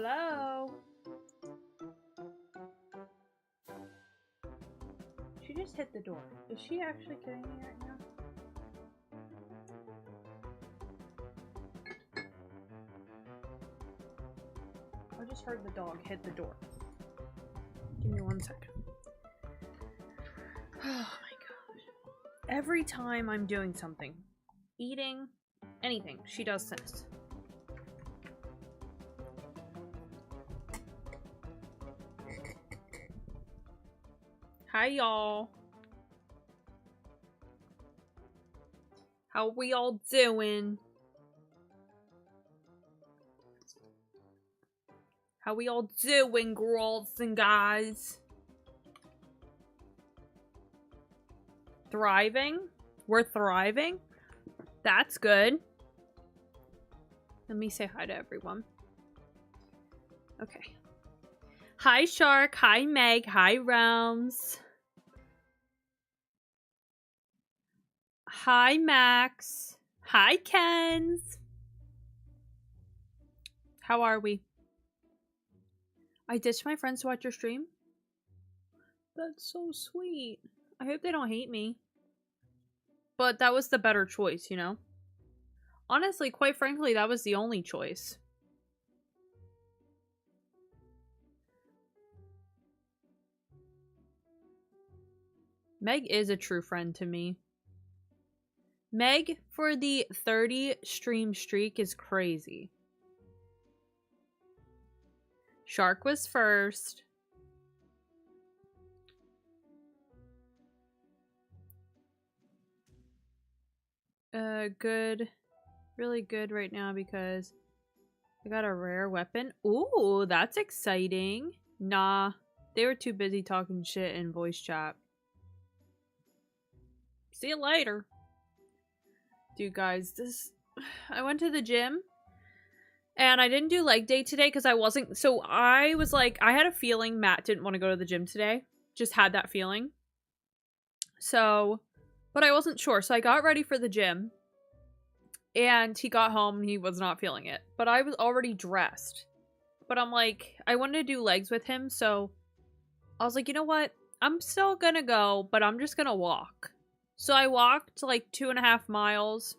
Hello? She just hit the door. Is she actually kidding me right now? I just heard the dog hit the door. Give me 1 second. Oh my gosh. Every time I'm doing something, eating, anything, she does this. Hi y'all. How we all doing? How we all doing, girls and guys? Thriving? We're thriving? That's good. Let me say hi to everyone. Okay. Hi, Shark. Hi, Meg. Hi, Realms. Hi, Max. Hi, Kens. How are we? I ditched my friends to watch your stream. That's so sweet. I hope they don't hate me. But that was the better choice, you know? Honestly, quite frankly, that was the only choice. Meg is a true friend to me. Meg, for the 30 stream streak, is crazy. Shark was first. Good. Really good right now because I got a rare weapon. Ooh, that's exciting. Nah, they were too busy talking shit in voice chat. See you later. Dude, guys, I went to the gym and I didn't do leg day today because I wasn't. So I was like, I had a feeling Matt didn't want to go to the gym today. Just had that feeling. So, but I wasn't sure. So I got ready for the gym and he got home and he was not feeling it. But I was already dressed. But I'm like, I wanted to do legs with him. So I was like, you know what? I'm still gonna go, but I'm just gonna walk. So I walked like 2.5 miles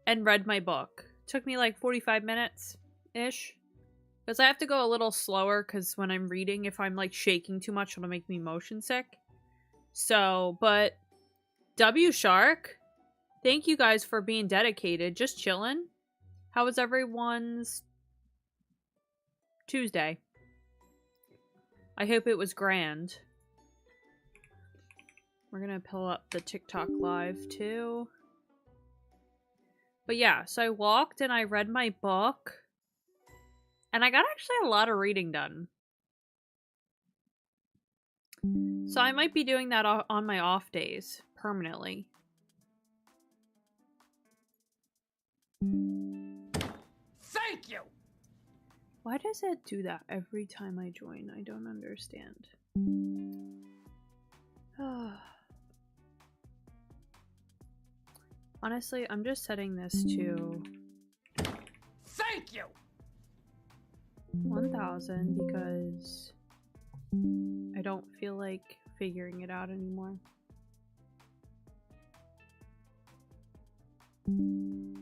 and read my book. Took me like 45 minutes-ish. Because I have to go a little slower because when I'm reading, if I'm like shaking too much, it'll make me motion sick. So, but W Shark, thank you guys for being dedicated. Just chilling. How was everyone's Tuesday? I hope it was grand. We're gonna pull up the TikTok live too. But yeah, so I walked and I read my book. And I got actually a lot of reading done. So I might be doing that on my off days permanently. Thank you! Why does it do that every time I join? I don't understand. Honestly, I'm just setting this to... Thank you! 1,000 because I don't feel like figuring it out anymore. I'm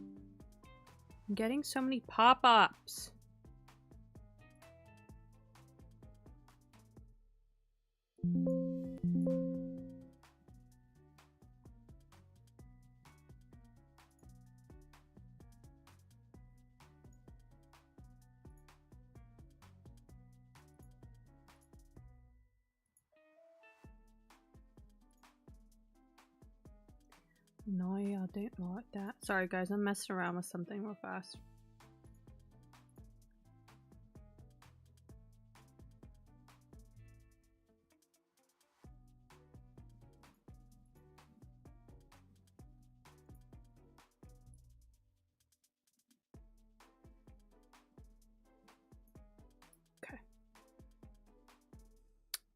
getting so many pop-ups. No, I don't like that. Sorry guys, I'm messing around with something real fast.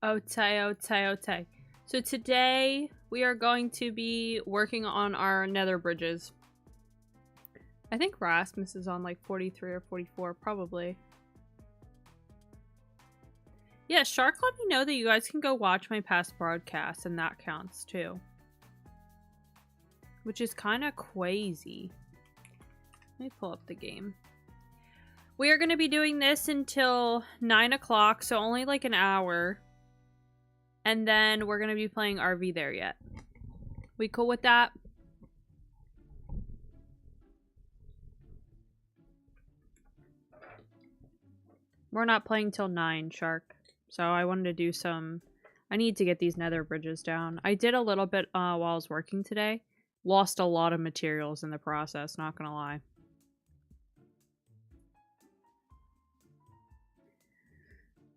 Okay. So today we are going to be working on our nether bridges. I think Rasmus is on like 43 or 44, probably. Yeah, Shark let me know that you guys can go watch my past broadcasts, and that counts too. Which is kind of crazy. Let me pull up the game. We are going to be doing this until 9 o'clock, so only like an hour. And then we're going to be playing RV There Yet. We cool with that? We're not playing till 9, Shark. So I wanted to do some... I need to get these nether bridges down. I did a little bit while I was working today. Lost a lot of materials in the process, not gonna lie.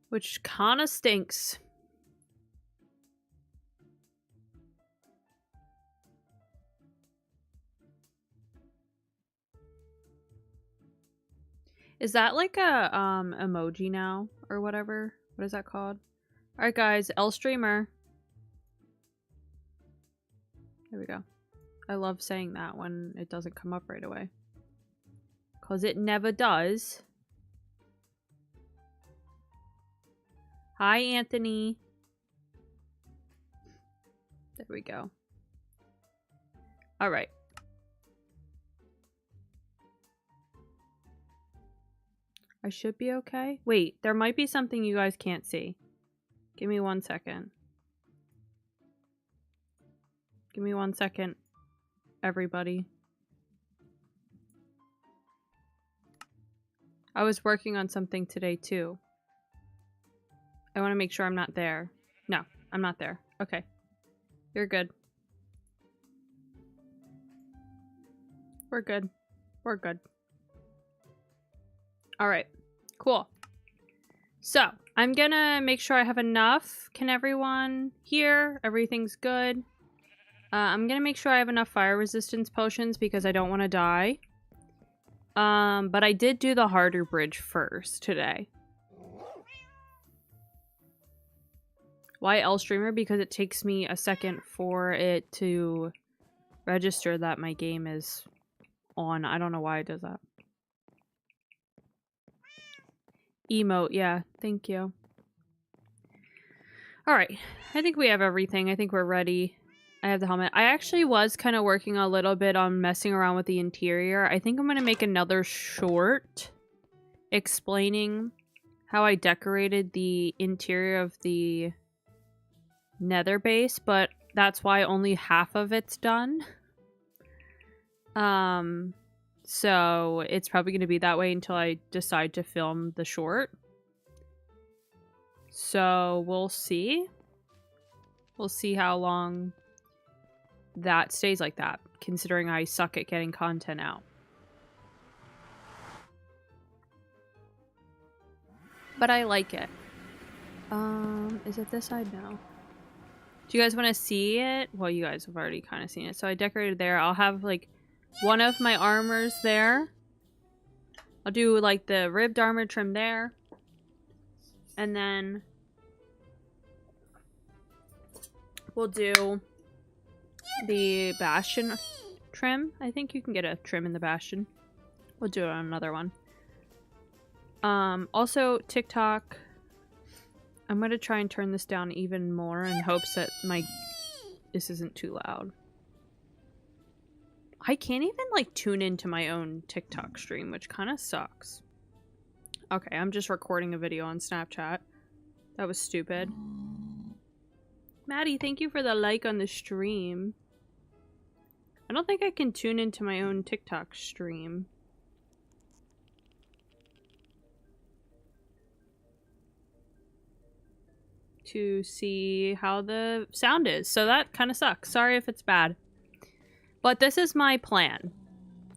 Which kinda stinks. Is that like a emoji now or whatever? What is that called? Alright guys, L streamer. There we go. I love saying that when it doesn't come up right away. 'Cause it never does. Hi Anthony. There we go. Alright. I should be okay. Wait, there might be something you guys can't see. Give me 1 second. Give me 1 second, everybody. I was working on something today too. I want to make sure I'm not there. No, I'm not there. Okay. You're good. We're good. We're good. Alright. Cool. So, I'm gonna make sure I have enough. Can everyone hear? Everything's good. I'm gonna make sure I have enough fire resistance potions because I don't want to die. But I did do the harder bridge first today. Why L streamer? Because it takes me a second for it to register that my game is on. I don't know why it does that. Emote, yeah. Thank you. Alright. I think we have everything. I think we're ready. I have the helmet. I actually was kind of working a little bit on messing around with the interior. I think I'm going to make another short explaining how I decorated the interior of the nether base, but that's why only half of it's done. So it's probably going to be that way until I decide to film the short. So we'll see. We'll see how long that stays like that, considering I suck at getting content out. But I like it. Is it this side now? Do you guys want to see it? Well, you guys have already kind of seen it. So I decorated there. I'll have like one of my armors there. I'll do like the ribbed armor trim there. And then we'll do the bastion trim. I think you can get a trim in the bastion. We'll do it on another one. Also TikTok. I'm gonna try and turn this down even more in hopes that this isn't too loud. I can't even like tune into my own TikTok stream, which kind of sucks. Okay, I'm just recording a video on Snapchat. That was stupid. Maddie, thank you for the like on the stream. I don't think I can tune into my own TikTok stream. To see how the sound is. So that kind of sucks. Sorry if it's bad. But this is my plan.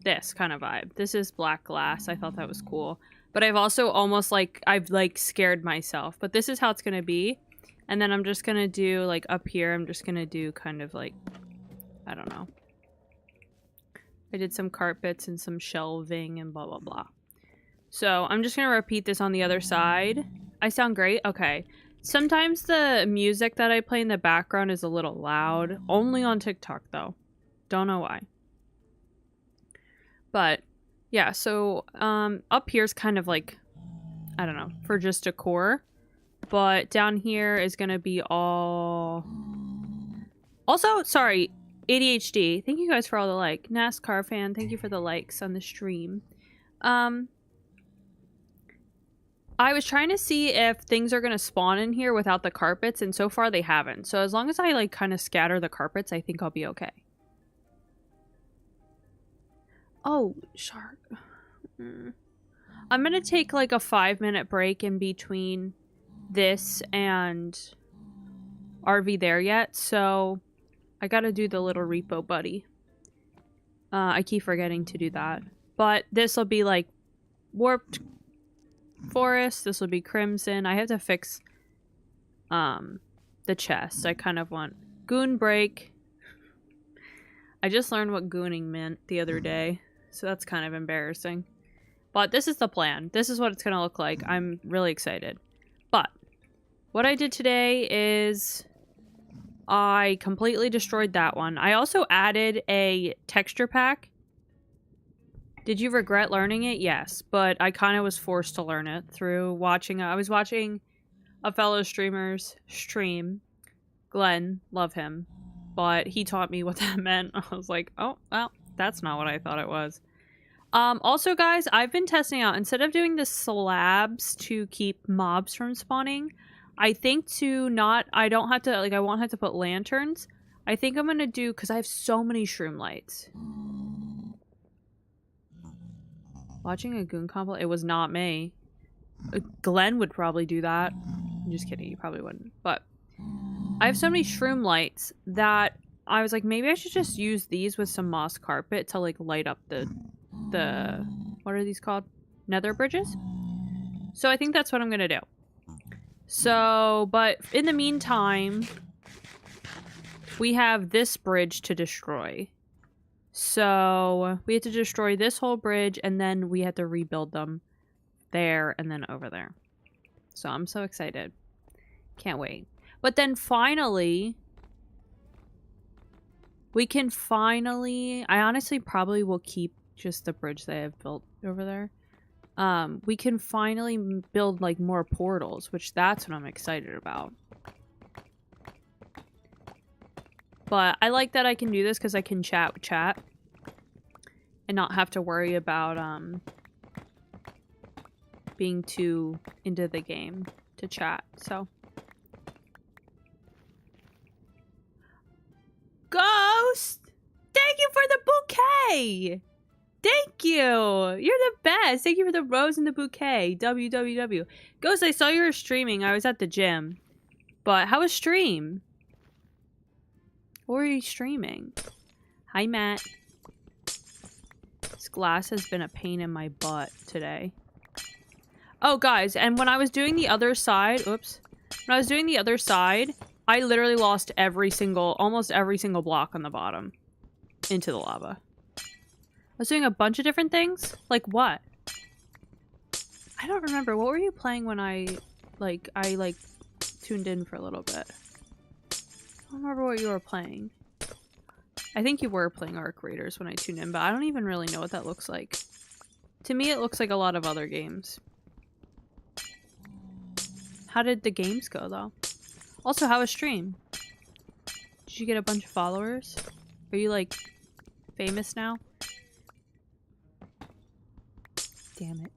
This kind of vibe. This is black glass. I thought that was cool. But I've also almost like, I've like scared myself. But this is how it's going to be. And then I'm just going to do like up here. I'm just going to do kind of like, I don't know. I did some carpets and some shelving and blah, blah, blah. So I'm just going to repeat this on the other side. I sound great? Okay. Sometimes the music that I play in the background is a little loud. Only on TikTok, though. Don't know why. But, yeah, so, up here's kind of like, I don't know, for just decor. But down here is gonna be all... Also, sorry, ADHD. Thank you guys for all the like. NASCAR fan, thank you for the likes on the stream. I was trying to see if things are gonna spawn in here without the carpets, and so far they haven't. So as long as I like kind of scatter the carpets, I think I'll be okay. Oh, shark. I'm gonna take like a 5-minute break in between this and RV there yet, so I gotta do the little repo buddy. I keep forgetting to do that. But this will be like warped forest, this will be crimson. I have to fix the chest. I kind of want goon break. I just learned what gooning meant the other day, so that's kind of embarrassing. But this is the plan. This is what it's gonna look like. I'm really excited. But what I did today is I completely destroyed that one. I also added a texture pack. Did you regret learning it? Yes, but I kind of was forced to learn it through watching. I was watching a fellow streamer's stream. Glenn, love him. But he taught me what that meant. I was like, oh, well, that's not what I thought it was. Also, guys, I've been testing out, instead of doing the slabs to keep mobs from spawning, I think I won't have to put lanterns. I think I'm gonna do, because I have so many shroom lights. Watching a goon combo, it was not me. Glenn would probably do that. I'm just kidding, he probably wouldn't. But I have so many shroom lights that I was like, maybe I should just use these with some moss carpet to like light up the what are these called? Nether bridges? So I think that's what I'm gonna do. So, but in the meantime, we have this bridge to destroy. So we have to destroy this whole bridge, and then we have to rebuild them there and then over there. So I'm so excited. Can't wait. But then finally, we can finally... I honestly probably will keep just the bridge that I have built over there. We can finally build like more portals, which that's what I'm excited about. But I like that I can do this because I can chat with chat and not have to worry about being too into the game to chat. So Ghost, thank you for the bouquet. Thank you. You're the best. Thank you for the rose and the bouquet. WWW. Ghost, I saw you were streaming. I was at the gym. But how was stream? What were you streaming? Hi, Matt. This glass has been a pain in my butt today. Oh, guys, and when I was doing the other side... Oops. When I was doing the other side, I literally lost almost every single block on the bottom into the lava. I was doing a bunch of different things? Like what? I don't remember. What were you playing when I tuned in for a little bit? I don't remember what you were playing. I think you were playing Arc Raiders when I tuned in, but I don't even really know what that looks like. To me, it looks like a lot of other games. How did the games go, though? Also, how was stream? Did you get a bunch of followers? Are you, like, famous now? Damn it.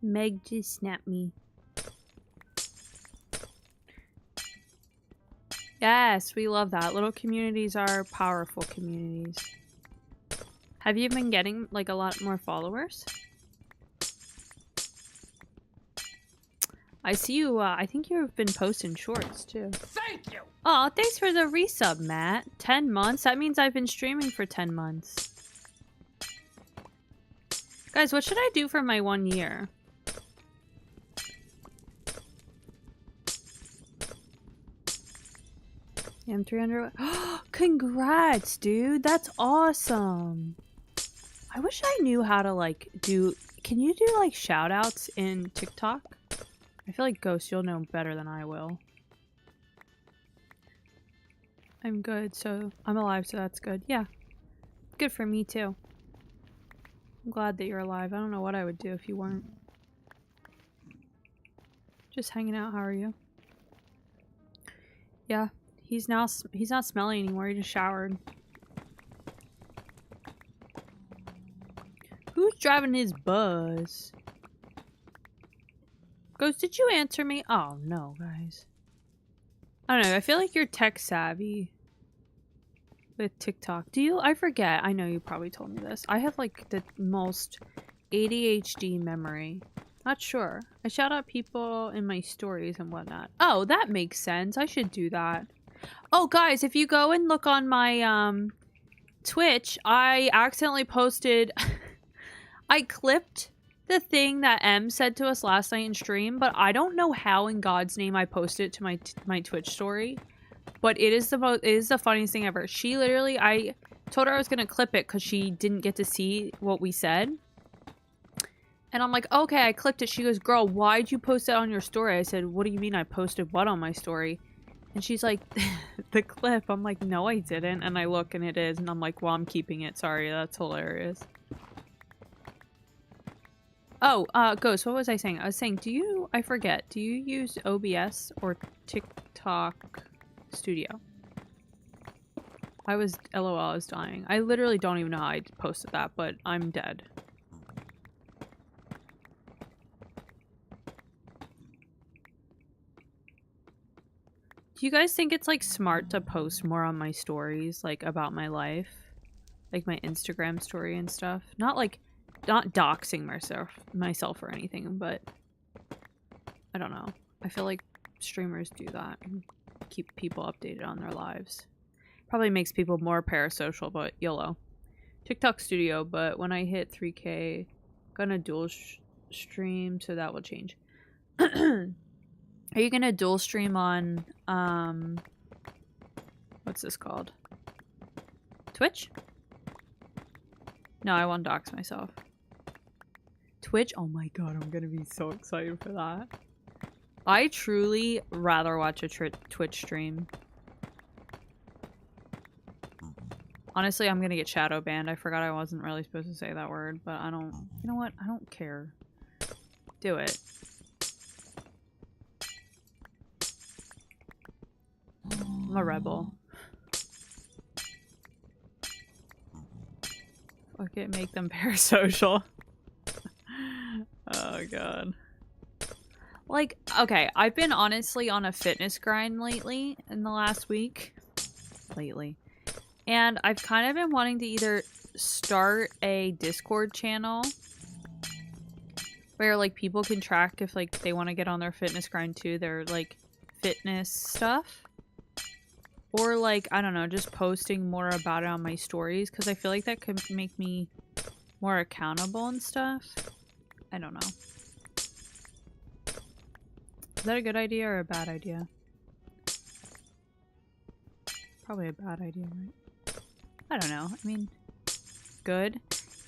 Meg just snapped me. Yes, we love that. Little communities are powerful communities. Have you been getting, like, a lot more followers? I see you, I think you've been posting shorts, too. Thank you! Aw, thanks for the resub, Matt. 10 months? That means I've been streaming for 10 months. Guys, what should I do for my 1 year? Yeah, I'm 300. Congrats, dude. That's awesome. I wish I knew how to, like, do... Can you do, like, shout-outs in TikTok? I feel like, Ghost, you'll know better than I will. I'm good, so... I'm alive, so that's good. Yeah. good for me too. I'm glad that you're alive. I don't know what I would do if you weren't. Just hanging out. How are you? Yeah, he's not smelly anymore. He just showered. Who's driving his bus? Ghost, did you answer me? Oh no, guys. I don't know. I feel like you're tech savvy with TikTok. Do you? I forget. I know you probably told me this. I have like the most ADHD memory. Not sure. I shout out people in my stories and whatnot. Oh, that makes sense. I should do that. Oh, guys, if you go and look on my Twitch, I accidentally posted... I clipped the thing that M said to us last night in stream, but I don't know how in God's name I posted it to my Twitch story. But it is the funniest thing ever. She literally... I told her I was going to clip it because she didn't get to see what we said. And I'm like, okay, I clipped it. She goes, girl, why'd you post that on your story? I said, what do you mean I posted what on my story? And she's like, the clip. I'm like, no, I didn't. And I look and it is. And I'm like, well, I'm keeping it. Sorry, that's hilarious. Oh, Ghost, what was I saying? I was saying, I forget, do you use OBS or TikTok Studio? LOL, I was dying. I literally don't even know how I posted that, but I'm dead. Do you guys think it's, like, smart to post more on my stories, like, about my life? Like, my Instagram story and stuff? Not doxing myself or anything, but... I don't know. I feel like streamers do that and keep people updated on their lives. Probably makes people more parasocial, but YOLO. TikTok Studio, but when I hit 3K, gonna dual stream, so that will change. Are you gonna dual stream on, what's this called? Twitch? No, I won't dox myself. Twitch? Oh my god, I'm gonna be so excited for that. I truly rather watch a Twitch stream. Honestly, I'm gonna get shadow banned. I forgot I wasn't really supposed to say that word, but I don't... You know what? I don't care. Do it. I'm a rebel. Fuck it, make them parasocial. Oh god. Like, okay, I've been honestly on a fitness grind lately, in the last week. And I've kind of been wanting to either start a Discord channel where, like, people can track if, like, they want to get on their fitness grind too, their, like, fitness stuff. Or, like, I don't know, just posting more about it on my stories, because I feel like that could make me more accountable and stuff. I don't know. Is that a good idea or a bad idea? Probably a bad idea, right? I don't know. I mean, good.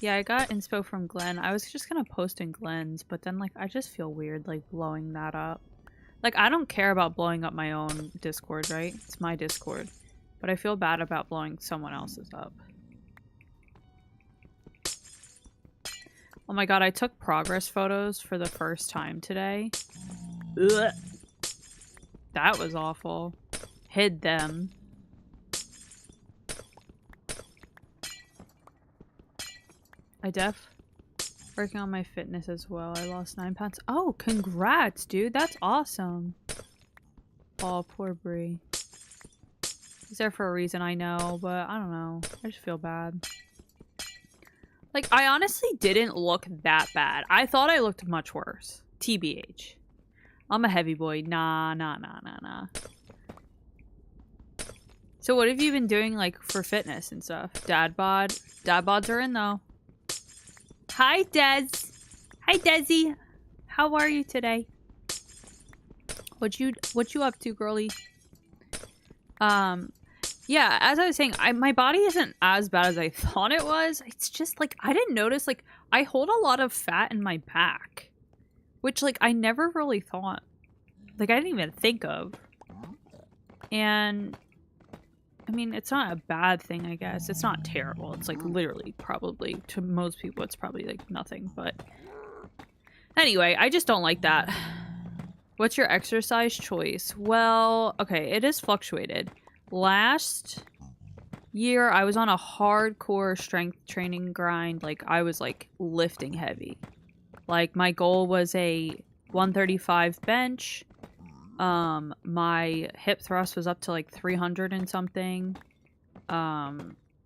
Yeah, I got inspo from Glenn. I was just gonna post in Glenn's, but then, like, I just feel weird, like, blowing that up. Like, I don't care about blowing up my own Discord, right? It's my Discord. But I feel bad about blowing someone else's up. Oh my god, I took progress photos for the first time today. Ugh. That was awful. Hid them. Working on my fitness as well. I lost 9 pounds. Oh, congrats, dude. That's awesome. Oh, poor Brie. He's there for a reason, I know, but I don't know. I just feel bad. Like, I honestly didn't look that bad. I thought I looked much worse. TBH. I'm a heavy boy. Nah. So what have you been doing, like, for fitness and stuff? Dad bod? Dad bods are in, though. Hi, Des. Hi, Desi. How are you today? What you up to, girly? Yeah, as I was saying, my body isn't as bad as I thought it was. It's just, like, I didn't notice, like, I hold a lot of fat in my back. Which, like, I never really thought. Like, I didn't even think of. And I mean, it's not a bad thing, I guess. It's not terrible. It's like literally probably, to most people, it's probably like nothing. But anyway, I just don't like that. What's your exercise choice? Well, okay, it is fluctuated. Last year, I was on a hardcore strength training grind. Like, I was like lifting heavy. Like, my goal was a 135 bench. My hip thrust was up to like 300 and something. I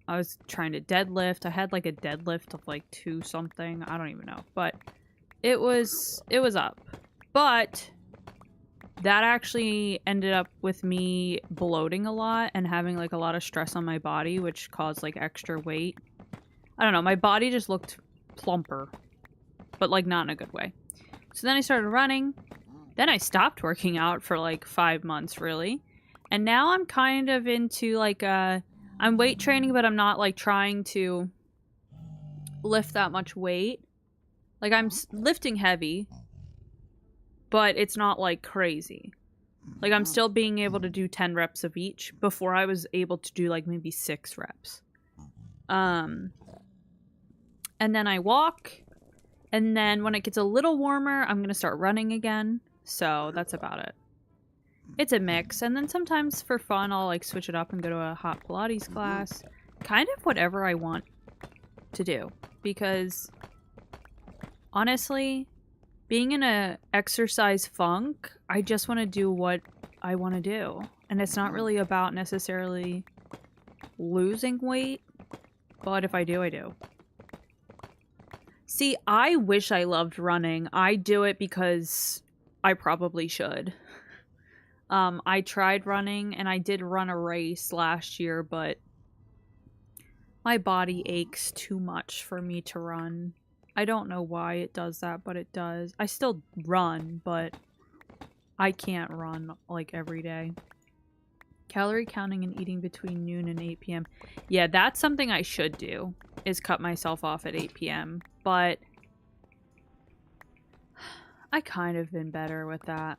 was trying to deadlift. I had like a deadlift of like 2 something. I don't even know. But it was up. But that actually ended up with me bloating a lot and having like a lot of stress on my body, which caused like extra weight. I don't know. My body just looked plumper, but like not in a good way. So then I started running. Then I stopped working out for like 5 months, really. And now I'm kind of into like, I'm weight training, but I'm not like trying to lift that much weight. Like I'm lifting heavy, but it's not like crazy. Like I'm still being able to do 10 reps of each. Before I was able to do like maybe 6 reps. And then I walk. And then when it gets a little warmer, I'm going to start running again. So that's about it. It's a mix. And then sometimes for fun, I'll like switch it up and go to a hot Pilates class. Kind of whatever I want to do. Because honestly, being in a exercise funk, I just want to do what I want to do. And it's not really about necessarily losing weight. But if I do, I do. See, I wish I loved running. I do it because I probably should. I tried running and I did run a race last year, but my body aches too much for me to run. I don't know why it does that, but it does. I still run, but I can't run like every day. Calorie counting and eating between noon and 8 p.m. Yeah, that's something I should do, is cut myself off at 8 p.m. But I kind of been better with that.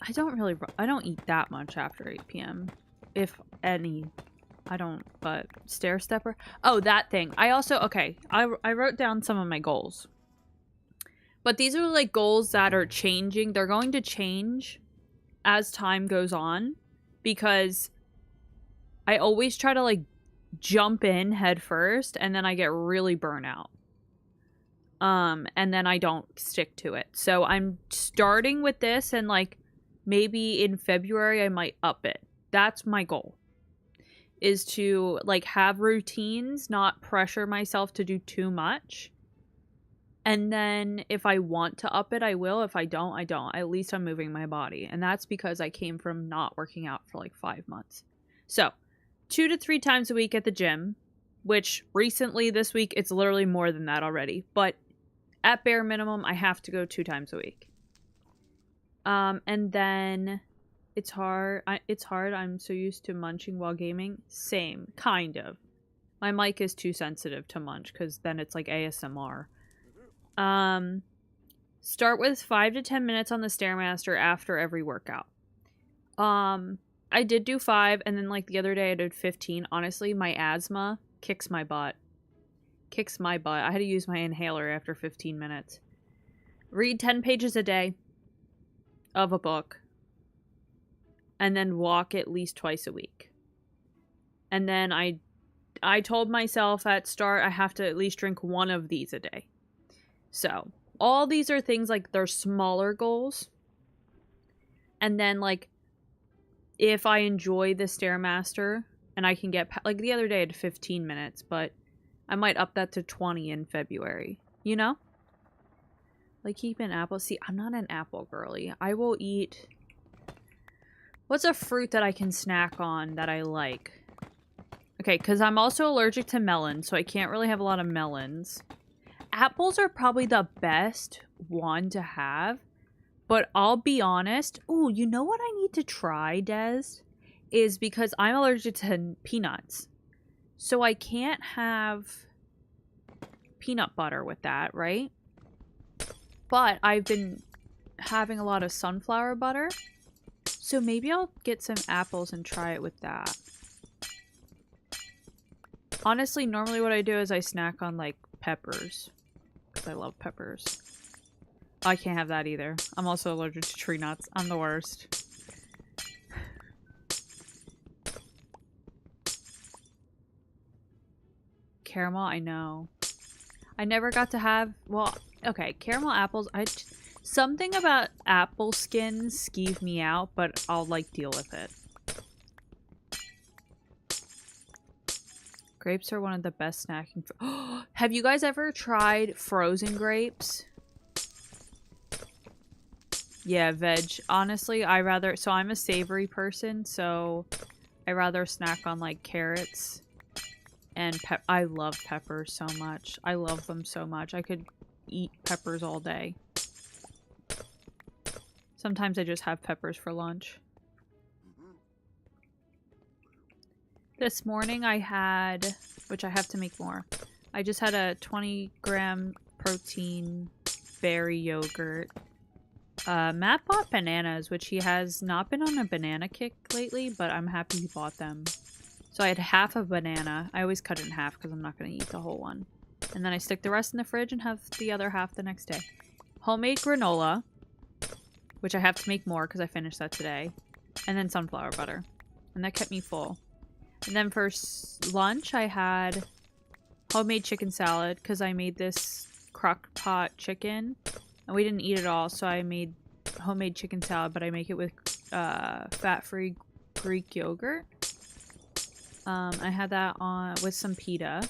I don't eat that much after 8 p.m. If any. I don't, but stair stepper. Oh, that thing. I also, okay, I wrote down some of my goals. But these are like goals that are changing. They're going to change as time goes on because I always try to like jump in head first and then I get really burnout. And then I don't stick to it. So I'm starting with this and like maybe in February I might up it. That's my goal. Is to like have routines, not pressure myself to do too much. And then if I want to up it, I will. If I don't, I don't. At least I'm moving my body. And that's because I came from not working out for like 5 months. So 2 to 3 times a week at the gym, which recently this week, it's literally more than that already. But at bare minimum, I have to go 2 times a week. And then it's hard. I'm so used to munching while gaming. Same, kind of. My mic is too sensitive to munch because then it's like ASMR. Start with 5 to 10 minutes on the Stairmaster after every workout. I did do 5, and then like the other day I did 15. Honestly, my asthma kicks my butt. Kicks my butt. I had to use my inhaler after 15 minutes. Read 10 pages a day of a book. And then walk at least twice a week. And then I told myself at start I have to at least drink 1 of these a day. So, all these are things like they're smaller goals. And then like if I enjoy the Stairmaster and I can get like the other day I did 15 minutes, but I might up that to 20 in February, you know? Like keep an apple. See, I'm not an apple girly. I will eat. What's a fruit that I can snack on that I like? Okay, because I'm also allergic to melons, so I can't really have a lot of melons. Apples are probably the best one to have, but I'll be honest. Oh, you know what I need to try, Des? Is because I'm allergic to peanuts. So I can't have peanut butter with that, right? But I've been having a lot of sunflower butter. So maybe I'll get some apples and try it with that. Honestly, normally what I do is I snack on, like, peppers. Because I love peppers. Oh, I can't have that either. I'm also allergic to tree nuts. I'm the worst. Caramel, I know. I never got to have... Well, okay, caramel apples. Something about apple skins skeeve me out, but I'll, like, deal with it. Grapes are one of the best snacking... Have you guys ever tried frozen grapes? Yeah, veg. Honestly, I rather... So I'm a savory person, so I rather snack on, like, carrots. And I love peppers so much. I love them so much. I could eat peppers all day. Sometimes I just have peppers for lunch. This morning I had, which I have to make more, I just had a 20-gram protein berry yogurt. Matt bought bananas, which he has not been on a banana kick lately, but I'm happy he bought them. So I had half a banana. I always cut it in half because I'm not going to eat the whole one. And then I stick the rest in the fridge and have the other half the next day. Homemade granola, which I have to make more because I finished that today. And then sunflower butter. And that kept me full. And then for lunch, I had homemade chicken salad because I made this crock pot chicken. And we didn't eat it all, so I made homemade chicken salad, but I make it with fat-free Greek yogurt. I had that on with some pita.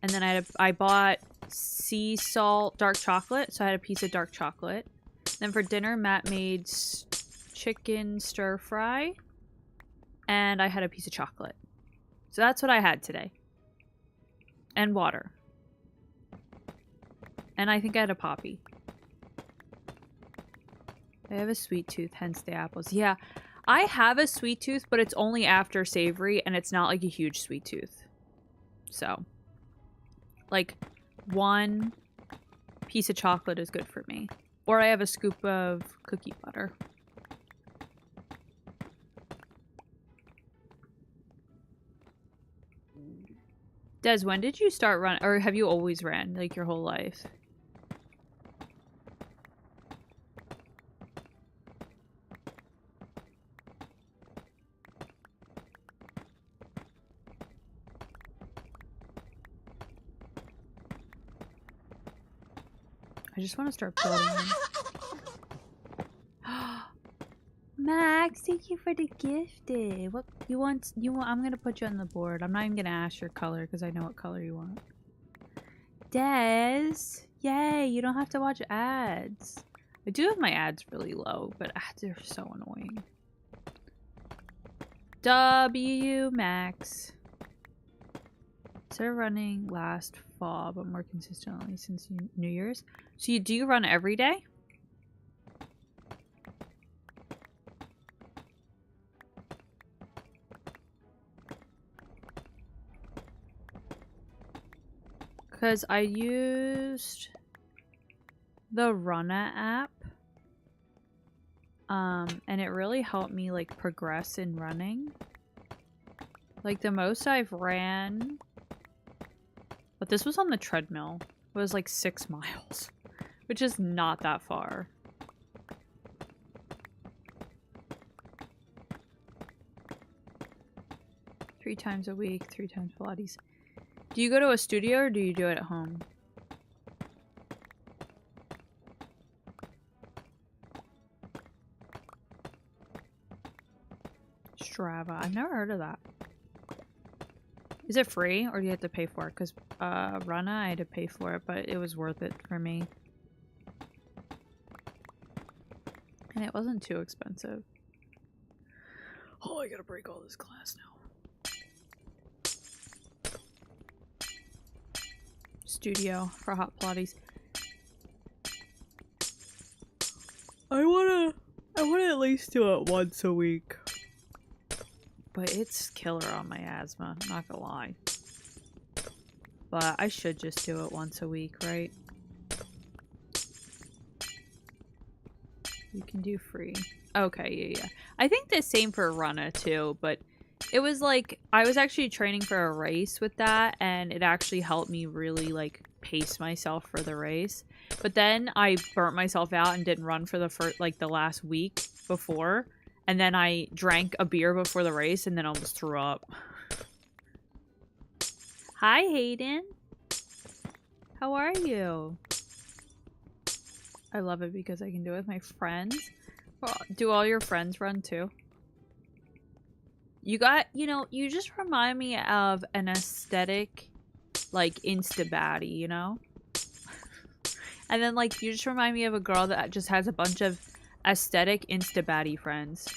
And then I bought sea salt dark chocolate, so I had a piece of dark chocolate. Then for dinner, Matt made chicken stir fry. And I had a piece of chocolate. So that's what I had today. And water. And I think I had a Poppy. I have a sweet tooth, hence the apples. Yeah, I have a sweet tooth, but it's only after savory, and it's not like a huge sweet tooth. So, like, one piece of chocolate is good for me. Or I have a scoop of cookie butter. Des, when did you start running? Or have you always ran, like, your whole life? I just want to start building them. Max, thank you for the gifted. What you want? I'm gonna put you on the board. I'm not even gonna ask your color because I know what color you want. Des, yay! You don't have to watch ads. I do have my ads really low, but ads are so annoying. W Max. Started running last fall, but more consistently since New Year's. So do you run every day? Because I used the Runna app. And it really helped me, like, progress in running. Like, the most I've ran... But this was on the treadmill. It was, like, 6 miles. Which is not that far. Three times a week, 3 times Pilates. Do you go to a studio or do you do it at home? Strava. I've never heard of that. Is it free or do you have to pay for it? Because Runna, I had to pay for it, but it was worth it for me. And it wasn't too expensive. Oh, I gotta break all this glass now. Studio for hot Pilates. I wanna at least do it once a week. But it's killer on my asthma, not gonna lie. But I should just do it once a week, right? You can do free. Okay, yeah. I think the same for Runna too, but It was like, I was actually training for a race with that, and it actually helped me really, like, pace myself for the race. But then I burnt myself out and didn't run for the last week before. And then I drank a beer before the race and then almost threw up. Hi, Hayden. How are you? I love it because I can do it with my friends. Well, do all your friends run too? You got, you know, you just remind me of an aesthetic, like, insta-baddie, you know? And then, like, you just remind me of a girl that just has a bunch of aesthetic insta-baddie friends.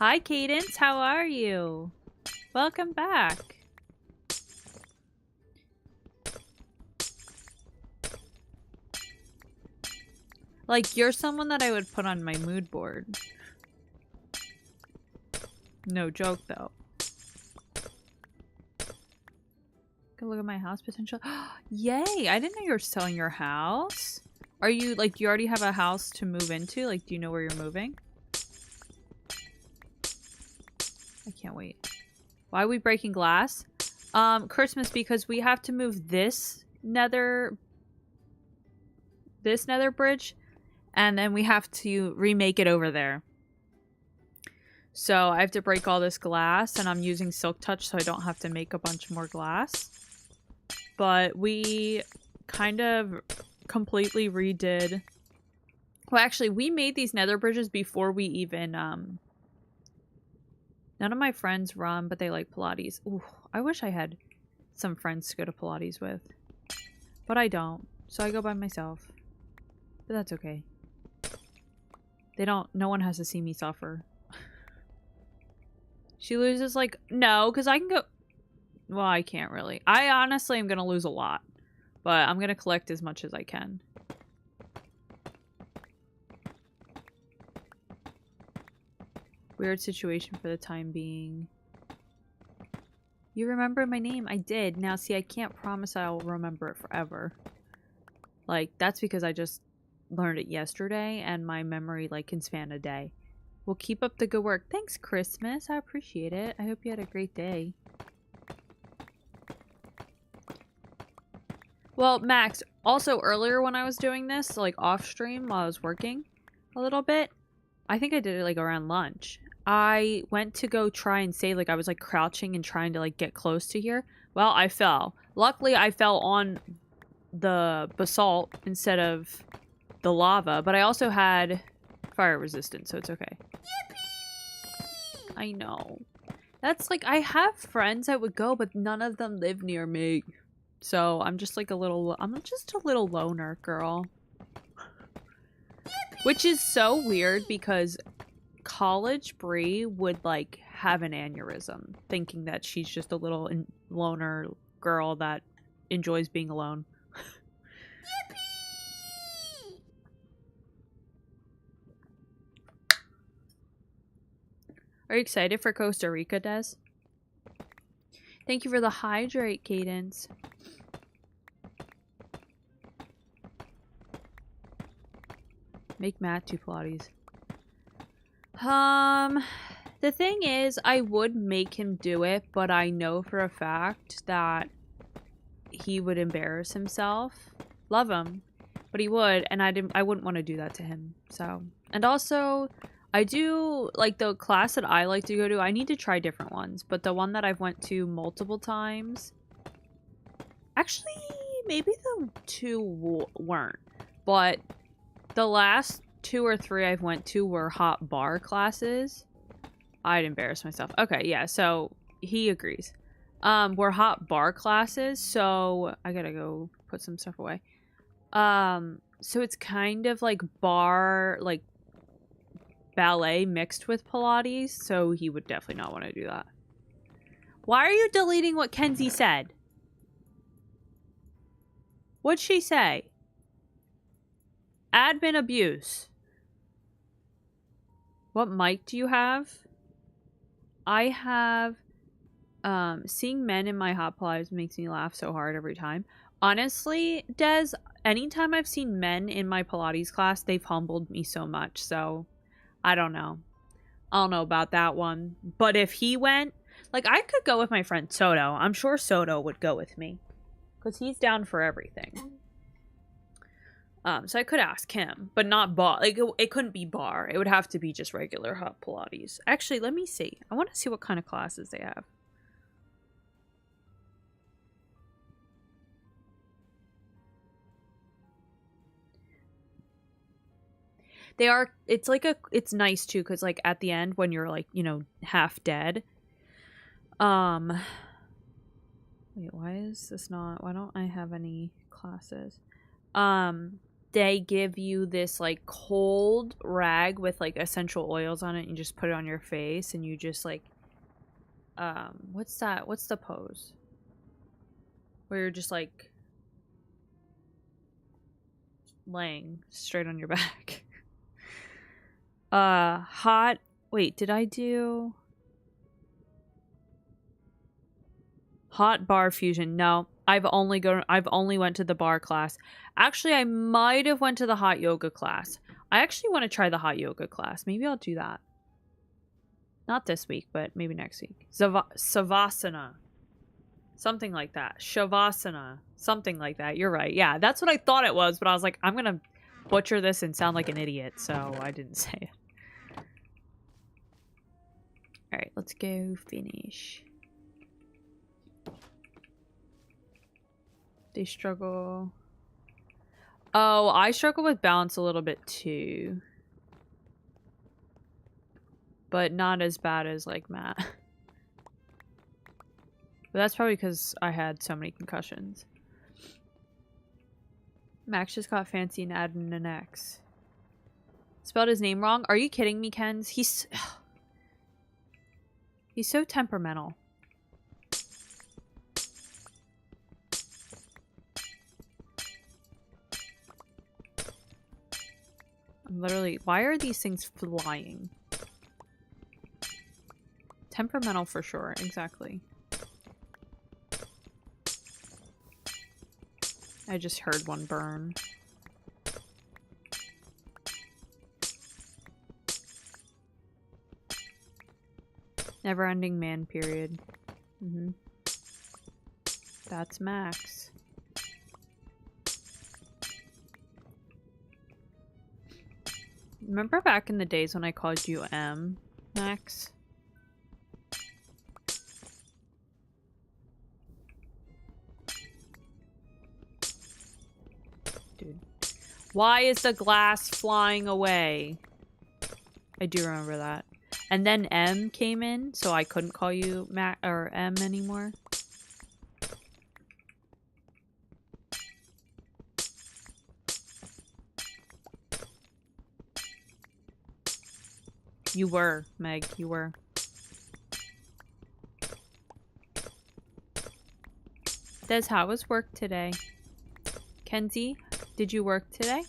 Hi, Cadence. How are you? Welcome back. Like, you're someone that I would put on my mood board. No joke, though. Go look at my house potential. Yay! I didn't know you were selling your house. Are you, like, do you already have a house to move into? Like, do you know where you're moving? I can't wait. Why are we breaking glass? Christmas, because we have to move this nether bridge, and then we have to remake it over there. So I have to break all this glass, and I'm using Silk Touch so I don't have to make a bunch more glass. But we kind of completely redid... Well, actually, we made these nether bridges before we even... None of my friends run, but they like Pilates. Ooh, I wish I had some friends to go to Pilates with. But I don't, so I go by myself. But that's okay. No one has to see me suffer. She loses, like, no, because I can go... Well, I can't really. I honestly am going to lose a lot. But I'm going to collect as much as I can. Weird situation for the time being. You remember my name? I did. Now, see, I can't promise I'll remember it forever. Like, that's because I just learned it yesterday, and my memory, like, can span a day. Well, keep up the good work. Thanks, Christmas. I appreciate it. I hope you had a great day. Well, Max, also earlier when I was doing this, like, off-stream while I was working a little bit, I think I did it, like, around lunch. I went to go try and save, like, I was, like, crouching and trying to, like, get close to here. Well, I fell. Luckily, I fell on the basalt instead of the lava, but I also had fire resistance, so it's okay. Yippee! I know. That's, like, I have friends that would go, but none of them live near me. So, I'm just, like, I'm just a little loner girl. Yippee! Which is so weird because... College Bree would, like, have an aneurysm thinking that she's just a little loner girl that enjoys being alone. Yippee! Are you excited for Costa Rica, Des? Thank you for the hydrate, Cadence. Make Matt do Pilates. The thing is, I would make him do it, but I know for a fact that he would embarrass himself. Love him, but he would, and I wouldn't want to do that to him. So, and also, I do, like, the class that I like to go to, I need to try different ones, but the one that I've went to multiple times, actually, maybe the two weren't, but the last 2 or 3 I've went to were hot bar classes. I'd embarrass myself. Okay, yeah, so he agrees. Were hot bar classes, so I gotta go put some stuff away. So it's kind of like bar, like ballet mixed with Pilates, so he would definitely not want to do that. Why are you deleting what Kenzie said? What'd she say? Admin abuse. What mic do you have? I have, seeing men in my hot Pilates makes me laugh so hard every time. Honestly, Des, anytime I've seen men in my Pilates class, they've humbled me so much, so I don't know. I don't know about that one. But if he went, like, I could go with my friend Soto. I'm sure Soto would go with me. Because he's down for everything. So I could ask him, but not bar. Like, it couldn't be bar. It would have to be just regular hot Pilates. Actually, let me see. I want to see what kind of classes they have. They are, it's like it's nice too, because like at the end when you're like, you know, half dead. Wait, why is this not, why don't I have any classes? They give you this like cold rag with like essential oils on it. And you just put it on your face and you just like, what's that? What's the pose? Where you're just like laying straight on your back. Hot. Wait, did I do hot bar fusion? No, I've only went to the bar class. Actually, I might have went to the hot yoga class. I actually want to try the hot yoga class. Maybe I'll do that. Not this week, but maybe next week. Savasana. Something like that. Shavasana. Something like that. You're right. Yeah, that's what I thought it was, but I was like, I'm gonna butcher this and sound like an idiot, so I didn't say it. Alright, let's go finish. They struggle. Oh, I struggle with balance a little bit too. But not as bad as like Matt. But that's probably because I had so many concussions. Max just got fancy and added an X. Spelled his name wrong? Are you kidding me, Kens? He's so temperamental. I'm literally... Why are these things flying? Temperamental for sure. Exactly. I just heard one burn. Never-ending man period. That's Max. Remember back in the days when I called you M, Max? Dude. Why is the glass flying away? I do remember that. And then M came in, so I couldn't call you Mac or M anymore. You were, Meg. You were. Des, how was work today? Kenzie, did you work today?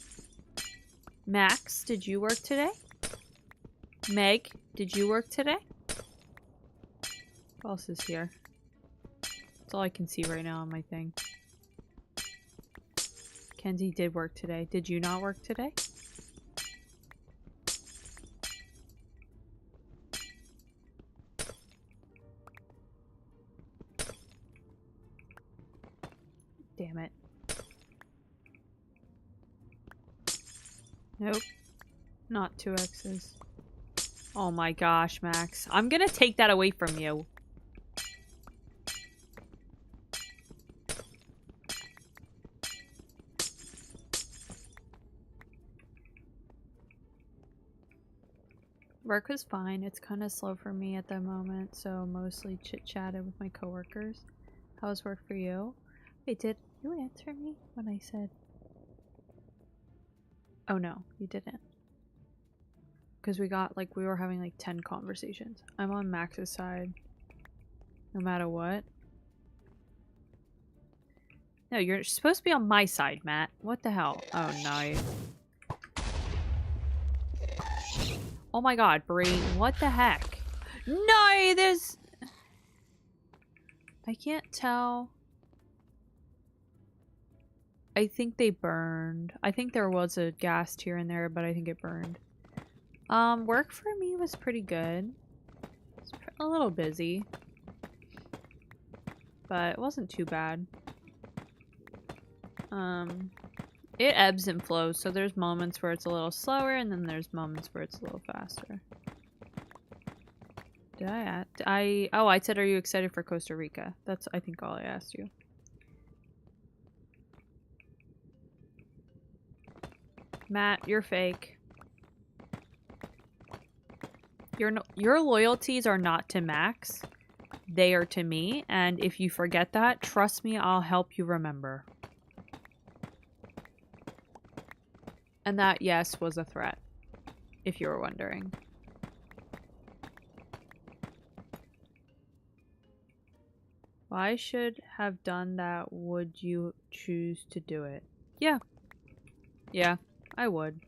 Max, did you work today? Meg, did you work today? Who else is here? That's all I can see right now on my thing. Kenzie did work today. Did you not work today? Damn it. Nope. Not 2 X's. Oh my gosh, Max. I'm gonna take that away from you. Work was fine. It's kind of slow for me at the moment, so mostly chit-chatted with my coworkers. How was work for you? Wait, did you answer me when I said... Oh no, you didn't. Because we were having like 10 conversations. I'm on Max's side. No matter what. No, you're supposed to be on my side, Matt. What the hell? Oh, no. Oh my god, Bree. What the heck? No, there's... I can't tell. I think they burned. I think there was a ghast here and there, but I think it burned. Work for me was pretty good. It's a little busy, but it wasn't too bad. It ebbs and flows, so there's moments where it's a little slower, and then there's moments where it's a little faster. Did I ask? Oh, I said, are you excited for Costa Rica? That's, I think, all I asked you. Matt, you're fake. Your loyalties are not to Max. They are to me, and if you forget that, trust me, I'll help you remember. And that, yes, was a threat, if you were wondering. Well, I should have done that. Would you choose to do it? Yeah. Yeah, I would.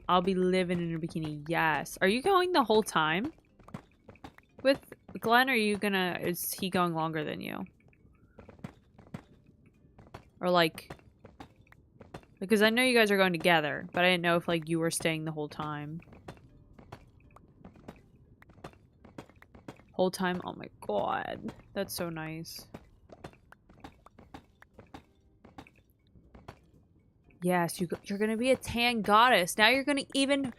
I'll be living in a bikini. Yes. Are you going the whole time? With Glenn, is he going longer than you? Or like, because I know you guys are going together, but I didn't know if like you were staying the whole time. Whole time? Oh my god. That's so nice. Yes, you're gonna be a tan goddess. Now you're gonna even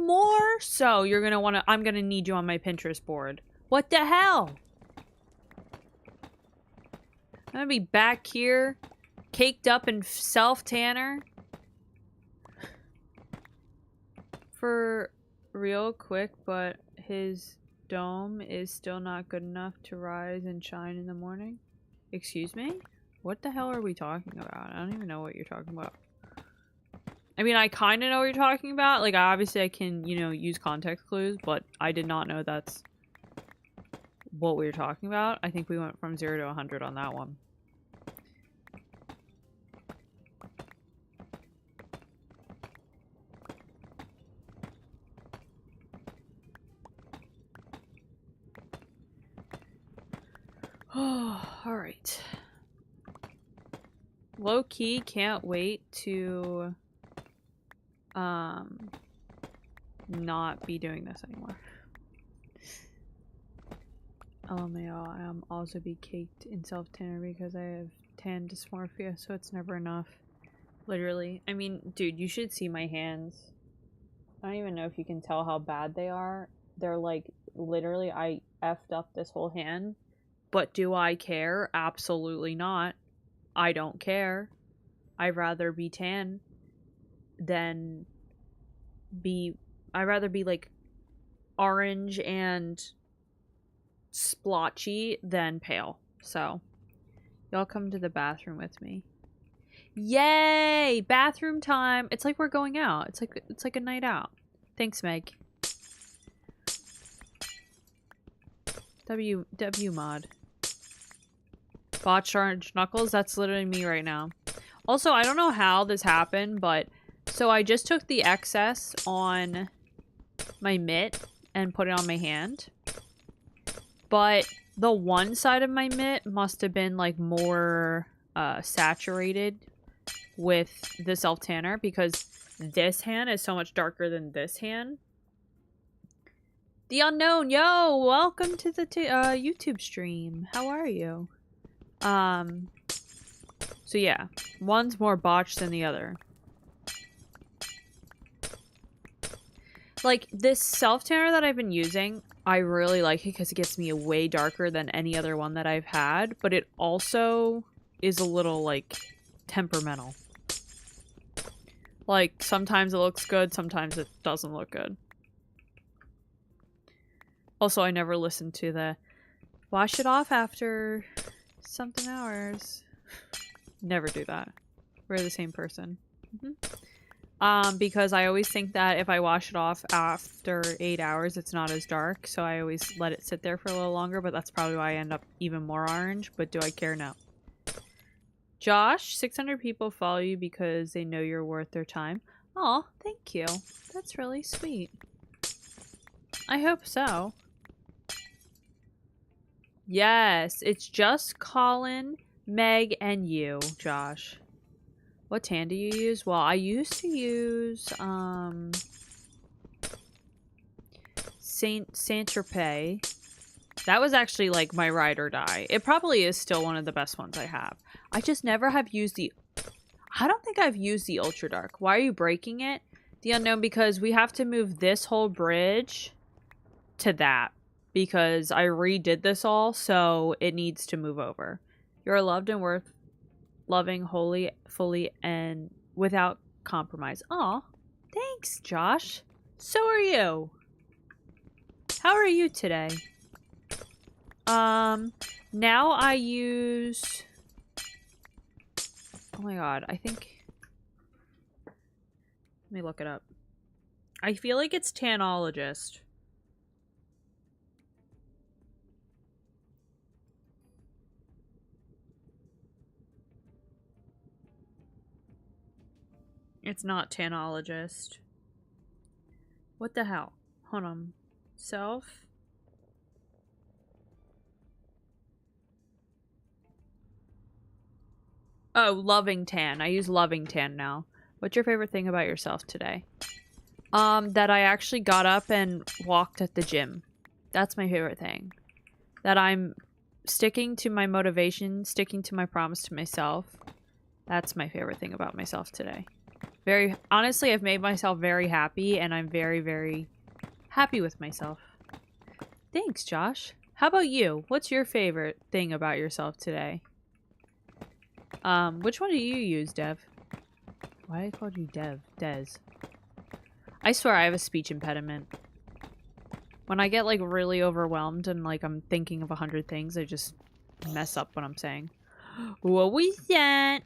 more so. You're gonna wanna. I'm gonna need you on my Pinterest board. What the hell? I'm gonna be back here, caked up in self-tanner. For real quick, but his dome is still not good enough to rise and shine in the morning. Excuse me? What the hell are we talking about? I don't even know what you're talking about. I mean, I kind of know what you're talking about. Like, obviously I can, you know, use context clues, but I did not know that's what we were talking about. I think we went from 0 to 100 on that one. Oh, alright. Low-key, can't wait to not be doing this anymore. LMAO, I'm also be caked in self-tanner because I have tan dysmorphia, so it's never enough. Literally. I mean, dude, you should see my hands. I don't even know if you can tell how bad they are. They're like, literally, I effed up this whole hand. But do I care? Absolutely not. I don't care. I'd rather be tan than be... I'd rather be, like, orange and splotchy than pale. So, y'all come to the bathroom with me. Yay! Bathroom time! It's like we're going out. It's like a night out. Thanks, Meg. W mod. Botched orange knuckles? That's literally me right now. Also, I don't know how this happened, but... So I just took the excess on my mitt and put it on my hand. But the one side of my mitt must have been, like, more saturated with the self-tanner because this hand is so much darker than this hand. The Unknown, yo! Welcome to the YouTube stream. How are you? So yeah, one's more botched than the other. Like, this self-tanner that I've been using, I really like it because it gets me way darker than any other one that I've had, but it also is a little, like, temperamental. Like, sometimes it looks good, sometimes it doesn't look good. Also, I never listened to the wash it off after something hours. Never do that. We're the same person. Because I always think that if I wash it off after 8 hours, it's not as dark, so I always let it sit there for a little longer, but that's probably why I end up even more orange, but do I care now? Josh, 600 people follow you because they know you're worth their time. Aw, thank you. That's really sweet. I hope so. Yes, it's just Colin, Meg, and you, Josh. What tan do you use? Well, I used to use Saint-Tropez. That was actually like my ride or die. It probably is still one of the best ones I have. I just never have used the... I don't think I've used the Ultra Dark. Why are you breaking it? The Unknown, because we have to move this whole bridge to that. Because I redid this all, so it needs to move over. You're loved and worth loving wholly, fully, and without compromise. Aw, thanks, Josh. So are you. How are you today? Now I use... Oh my god, I think... Let me look it up. I feel like it's Tanologist. It's not Tanologist. What the hell? Hold on. Self? Oh, Loving Tan. I use Loving Tan now. What's your favorite thing about yourself today? That I actually got up and walked at the gym. That's my favorite thing. That I'm sticking to my motivation, sticking to my promise to myself. That's my favorite thing about myself today. Very, honestly, I've made myself very happy, and I'm very, very happy with myself. Thanks, Josh. How about you? What's your favorite thing about yourself today? Which one do you use, Dev? Why I called you Dev? Des. I swear I have a speech impediment. When I get, like, really overwhelmed and, like, I'm thinking of 100 things, I just mess up what I'm saying. What was that?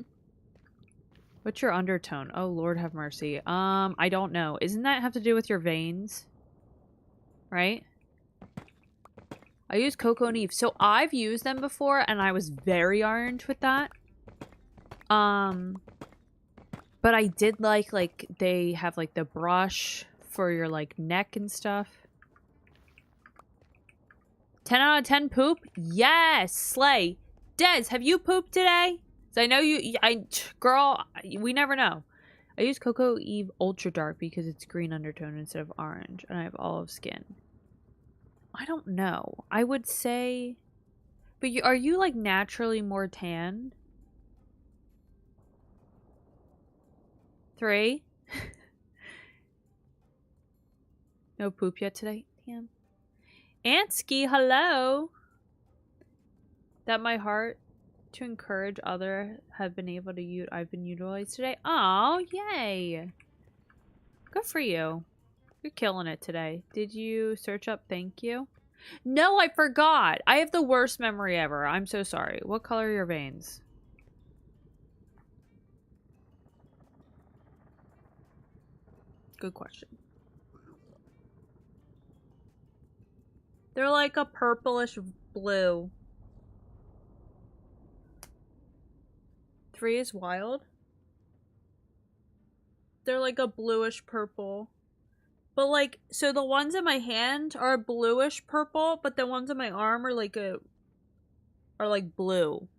What's your undertone? Oh, Lord have mercy. I don't know. Isn't that have to do with your veins? Right? I use Cocoa and Eve. So I've used them before, and I was very orange with that. But I did like, they have, like, the brush for your, like, neck and stuff. 10 out of 10 poop? Yes! Slay! Des, have you pooped today? I know girl, we never know. I use Cocoa Eve Ultra Dark because it's green undertone instead of orange, and I have olive skin. I don't know. I would say... But are you, like, naturally more tan? 3? No poop yet today? Damn. Ansky, hello! That my heart to encourage other have been able to I've been utilized today. Oh, yay! Good for you. You're killing it today. Did you search up thank you? No, I forgot! I have the worst memory ever. I'm so sorry. What color are your veins? Good question. They're like a purplish blue. 3 is wild. They're like a bluish purple. But like, so the ones in my hand are bluish purple, but the ones in my arm are like blue.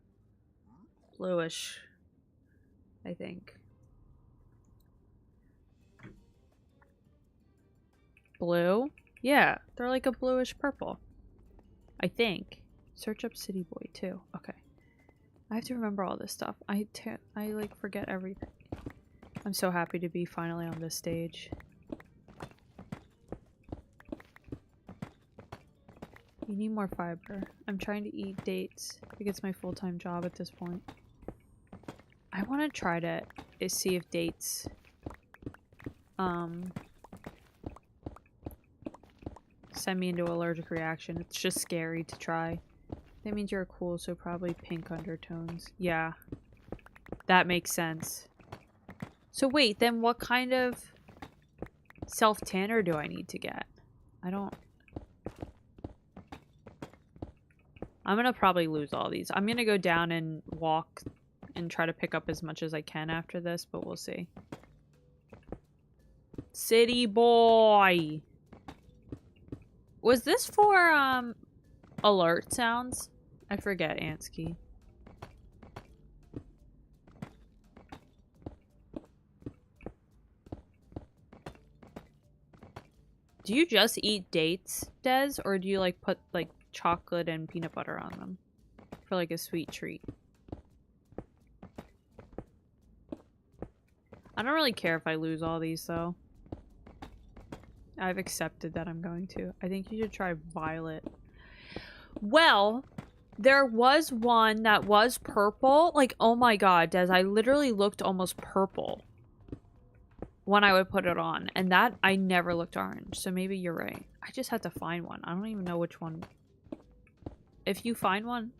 Bluish, I think. Blue? Yeah, they're like a bluish purple. I think. Search up City Boy too. Okay. I have to remember all this stuff. I like forget everything. I'm so happy to be finally on this stage. You need more fiber. I'm trying to eat dates. I think it's my full-time job at this point. I want to try to see if dates send me into allergic reaction. It's just scary to try. That means you're cool, so probably pink undertones. Yeah. That makes sense. So wait, then what kind of self-tanner do I need to get? I don't... I'm gonna probably lose all these. I'm gonna go down and walk and try to pick up as much as I can after this, but we'll see. City Boy! Was this for, alert sounds? I forget, Ansky. Do you just eat dates, Des? Or do you like put like chocolate and peanut butter on them for like a sweet treat? I don't really care if I lose all these though. I've accepted that I'm going to. I think you should try violet. Well, there was one that was purple. Like, oh my god, Des, I literally looked almost purple when I would put it on. And that, I never looked orange. So maybe you're right. I just had to find one. I don't even know which one. If you find one,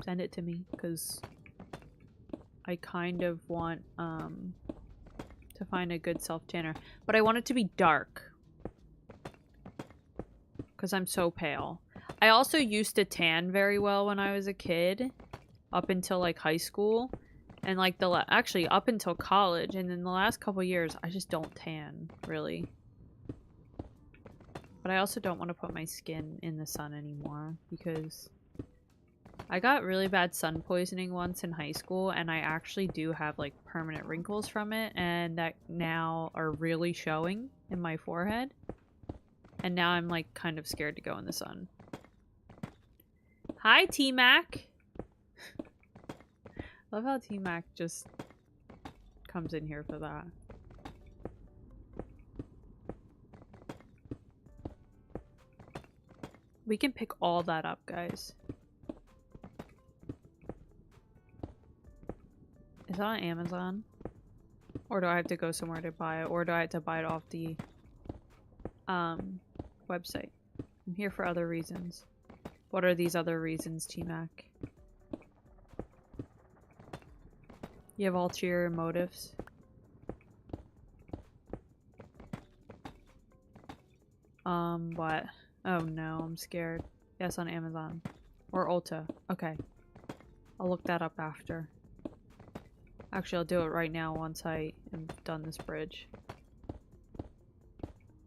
send it to me. Because I kind of want to find a good self-tanner. But I want it to be dark. Because I'm so pale. I also used to tan very well when I was a kid. Up until like high school. And like actually up until college. And in the last couple years, I just don't tan, really. But I also don't want to put my skin in the sun anymore. Because I got really bad sun poisoning once in high school. And I actually do have like permanent wrinkles from it. And that now are really showing in my forehead. And now I'm like kind of scared to go in the sun. Hi, T-Mac. Love how T-Mac just comes in here for that. We can pick all that up, guys. Is that on Amazon? Or do I have to go somewhere to buy it? Or do I have to buy it off the website? I'm here for other reasons. What are these other reasons, T-Mac? You have ulterior motives? What? Oh no, I'm scared. Yes, on Amazon. Or Ulta. Okay. I'll look that up after. Actually, I'll do it right now once I am done this bridge.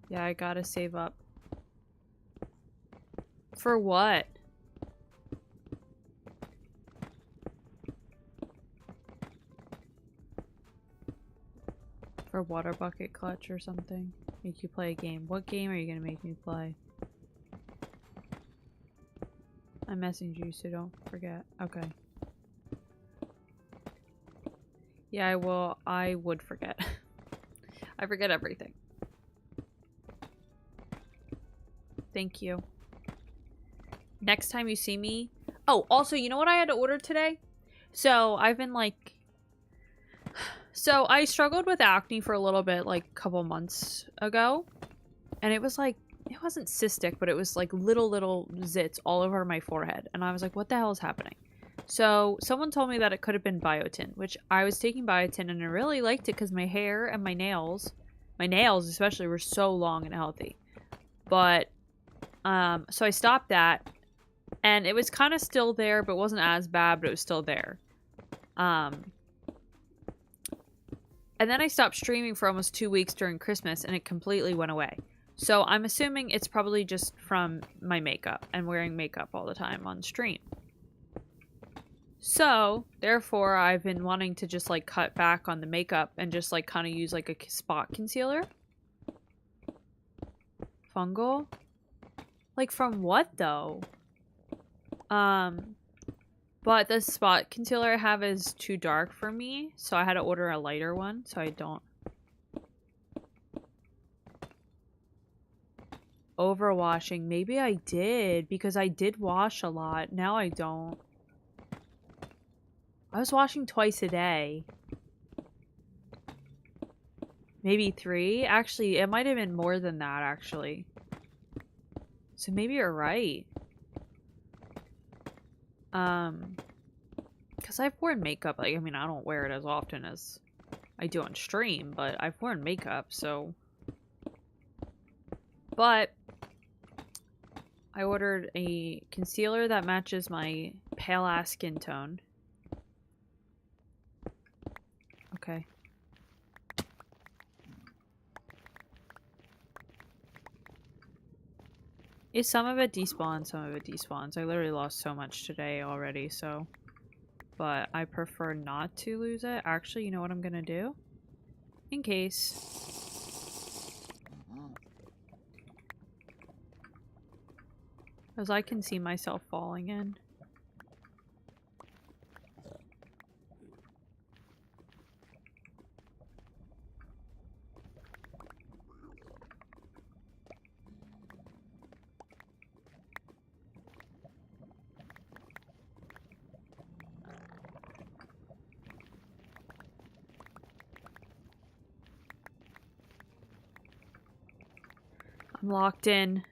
Yeah, I gotta save up. For what? For water bucket clutch or something? Make you play a game. What game are you gonna make me play? I messaged you, so don't forget. Okay. Yeah, I will. I would forget. I forget everything. Thank you. Next time you see me... Oh, also, you know what I had to order today? So, I've been like... So, I struggled with acne for a little bit, like, a couple months ago. And it was like... It wasn't cystic, but it was like little zits all over my forehead. And I was like, what the hell is happening? So, someone told me that it could have been biotin, which I was taking biotin and I really liked it because my hair and my nails especially, were so long and healthy. But, so I stopped that. And it was kind of still there, but it wasn't as bad, but it was still there. And then I stopped streaming for almost 2 weeks during Christmas, and it completely went away. So I'm assuming it's probably just from my makeup and wearing makeup all the time on stream. So, therefore, I've been wanting to just, like, cut back on the makeup and just, like, kind of use, like, a spot concealer. Fungal? Like, from what, though? But the spot concealer I have is too dark for me, so I had to order a lighter one, so I don't... Overwashing. Maybe I did, because I did wash a lot. Now I don't. I was washing twice a day. Maybe 3? Actually, it might have been more than that, actually. So maybe you're right. Because I've worn makeup. Like, I mean, I don't wear it as often as I do on stream, but I've worn makeup, so... But I ordered a concealer that matches my pale-ass skin tone. Okay. Is some of it despawned, some of it despawns. I literally lost so much today already, so... But I prefer not to lose it. Actually, you know what I'm gonna do? In case... As I can see myself falling in. I'm locked in.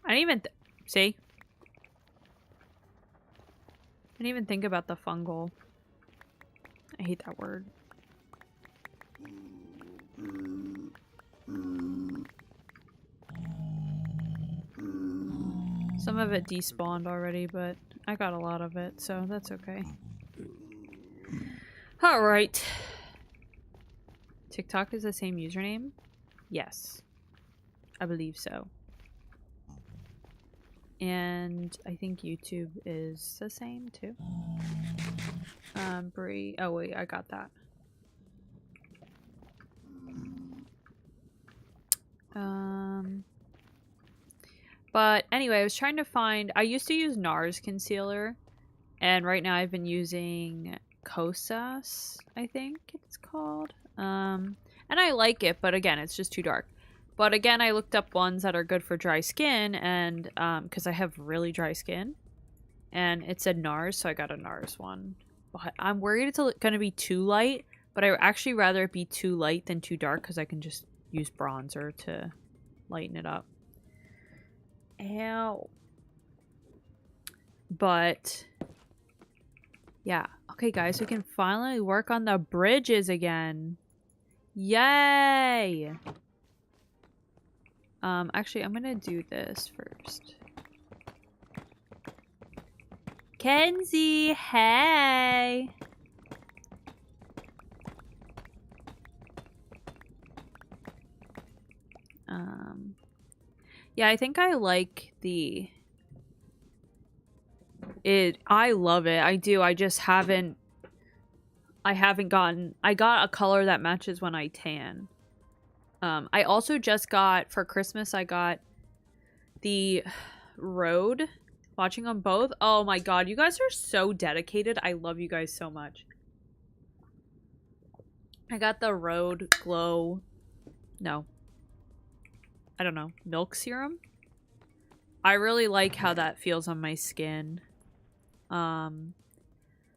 I didn't even see? I didn't even think about the fungal. I hate that word. Some of it despawned already, but I got a lot of it, so that's okay. Alright. TikTok is the same username? Yes. I believe so. And I think YouTube is the same too. Brie. Oh wait, I got that. But anyway, I was trying to find. I used to use NARS concealer, and right now I've been using Kosas, I think it's called. And I like it, but again, it's just too dark. But again, I looked up ones that are good for dry skin, and because I have really dry skin, and it said NARS, so I got a NARS one. But I'm worried it's gonna be too light, but I would actually rather it be too light than too dark because I can just use bronzer to lighten it up. Ow. But yeah. Okay, guys, we can finally work on the bridges again. Yay! Actually, I'm gonna do this first. Kenzie, hey! Yeah, I think I like the... I love it. I do. I just haven't... I got a color that matches when I tan. I also just got... For Christmas, I got the Road. Watching them both. Oh my god, you guys are so dedicated. I love you guys so much. I got the Road Glow... No. I don't know. Milk serum? I really like how that feels on my skin.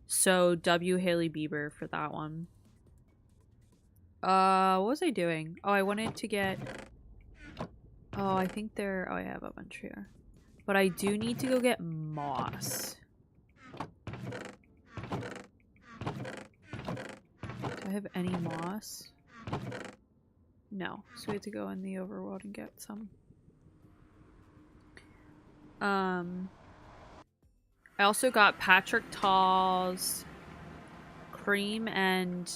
So W Hailey Bieber for that one. What was I doing? Oh, I wanted to get... Oh, I think they're... Oh, I have a bunch here. But I do need to go get moss. Do I have any moss? No. So we have to go in the overworld and get some. I also got Patrick Tall's cream and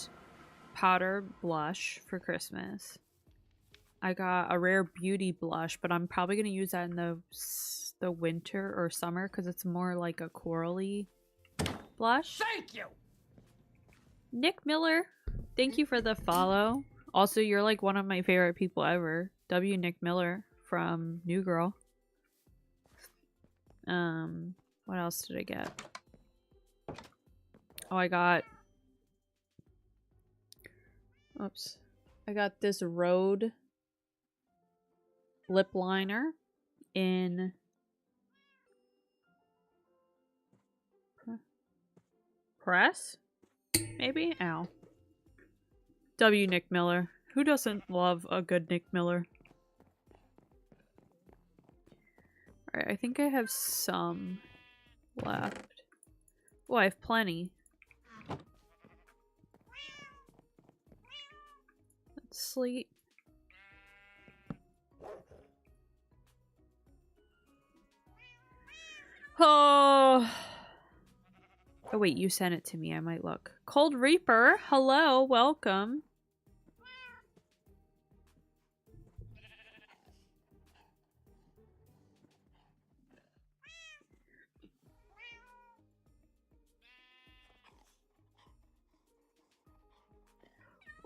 powder blush for Christmas. I got a Rare Beauty blush, but I'm probably going to use that in the winter or summer because it's more like a corally blush. Thank you! Nick Miller, thank you for the follow. Also, you're like one of my favorite people ever. W. Nick Miller from New Girl. What else did I get? Oh, I got... Oops. I got this Rhode lip liner in... Press? Maybe? Ow. W. Nick Miller. Who doesn't love a good Nick Miller? Alright, I think I have some left. Oh, I have plenty. Let's sleep. Oh. Oh wait, you sent it to me. I might look. Cold Reaper, hello, welcome.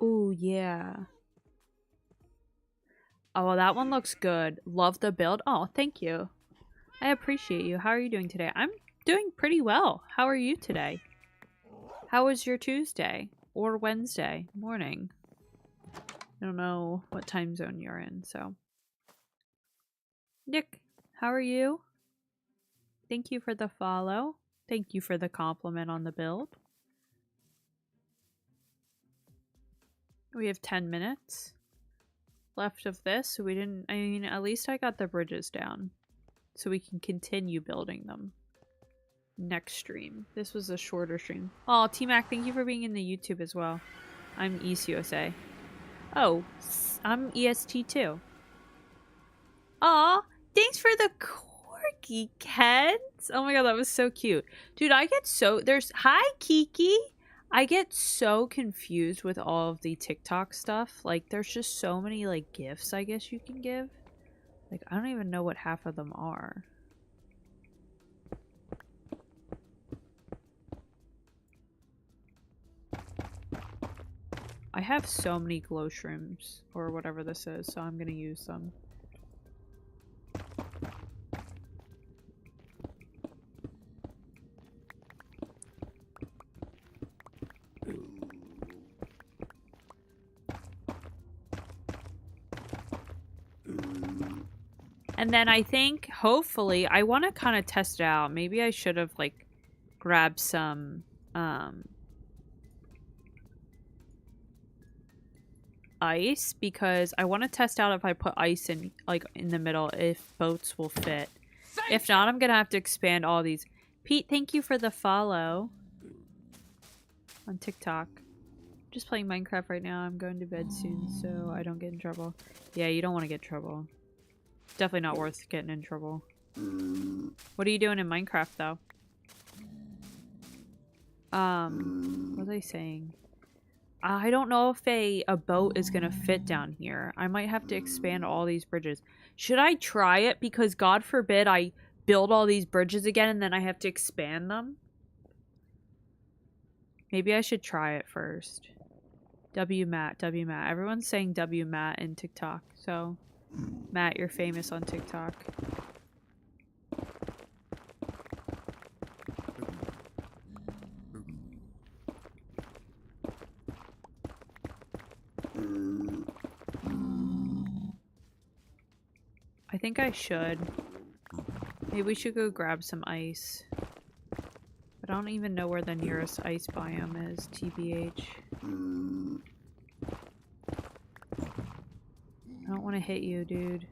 Ooh, yeah. Oh, well, that one looks good. Love the build. Oh, thank you. I appreciate you. How are you doing today? I'm doing pretty well. How are you today? How was your Tuesday or Wednesday morning? I don't know what time zone you're in, so. Nick, how are you? Thank you for the follow. Thank you for the compliment on the build. We have 10 minutes left of this, so we didn't, I mean, at least I got the bridges down so we can continue building them next stream. This was a shorter stream. Oh, T-Mac, thank you for being in the YouTube as well. I'm EastUSA. Oh, I'm EST too. Aw, thanks for the corgi, Keds. Oh my god, that was so cute. Dude, I get so... Hi, Kiki! I get so confused with all of the TikTok stuff. Like, there's just so many, like, gifts I guess you can give. Like, I don't even know what half of them are. I have so many glow shrooms, or whatever this is, so I'm gonna use them. And then I think, hopefully, I want to kind of test it out. Maybe I should have, like, grabbed some, ice, because I want to test out if I put ice in, like, in the middle, if boats will fit. If not, I'm gonna have to expand all these. Pete, thank you for the follow on TikTok. Just playing Minecraft right now. I'm going to bed soon, so I don't get in trouble. Yeah, you don't want to get in trouble. Definitely not worth getting in trouble. What are you doing in Minecraft, though? What was I saying? I don't know if a boat is gonna fit down here. I might have to expand all these bridges. Should I try it? Because God forbid I build all these bridges again and then I have to expand them. Maybe I should try it first. W Matt, W Matt. Everyone's saying W Matt in TikTok, so Matt, you're famous on TikTok. I think I should. Maybe we should go grab some ice. But I don't even know where the nearest ice biome is, TBH. I don't want to hit you, dude.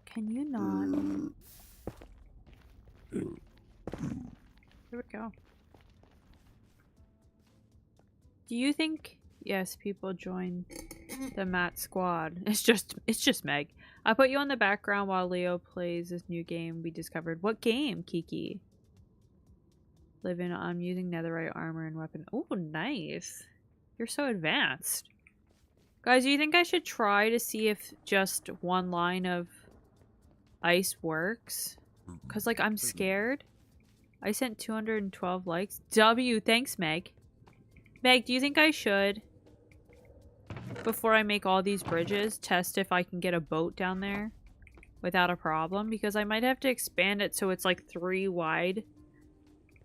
Can you not? There we go. Do you think... Yes, people join the Matt squad. It's just Meg. I put you on the background while Leo plays this new game we discovered. What game, Kiki? I'm using netherite armor and weapon. Oh, nice. You're so advanced. Guys, do you think I should try to see if just one line of ice works? Because, like, I'm scared. I sent 212 likes. W, thanks, Meg. Meg, do you think I should, before I make all these bridges, test if I can get a boat down there without a problem? Because I might have to expand it so it's like 3 wide.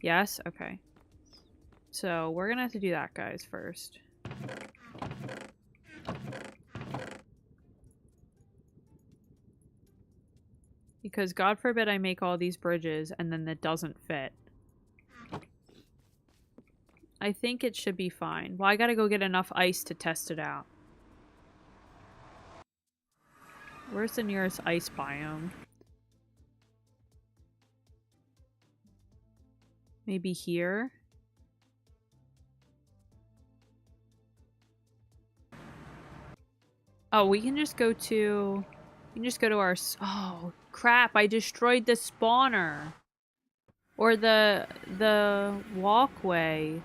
Yes? Okay. So we're gonna have to do that, guys, first. Because God forbid I make all these bridges and then that doesn't fit. I think it should be fine. Well, I gotta go get enough ice to test it out. Where's the nearest ice biome? Maybe here? Oh, we can just go to... We can just go to our... Oh, crap. I destroyed the spawner. Or the walkway.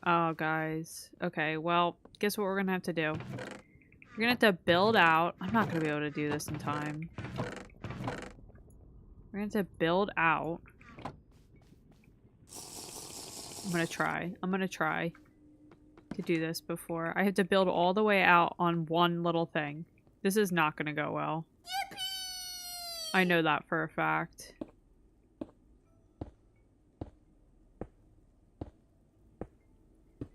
Oh, guys. Okay, well, guess what we're gonna have to do? We're gonna have to build out. I'm not gonna be able to do this in time. We're gonna have to build out. I'm gonna try to do this before. I have to build all the way out on one little thing. This is not gonna go well. Yippee! I know that for a fact.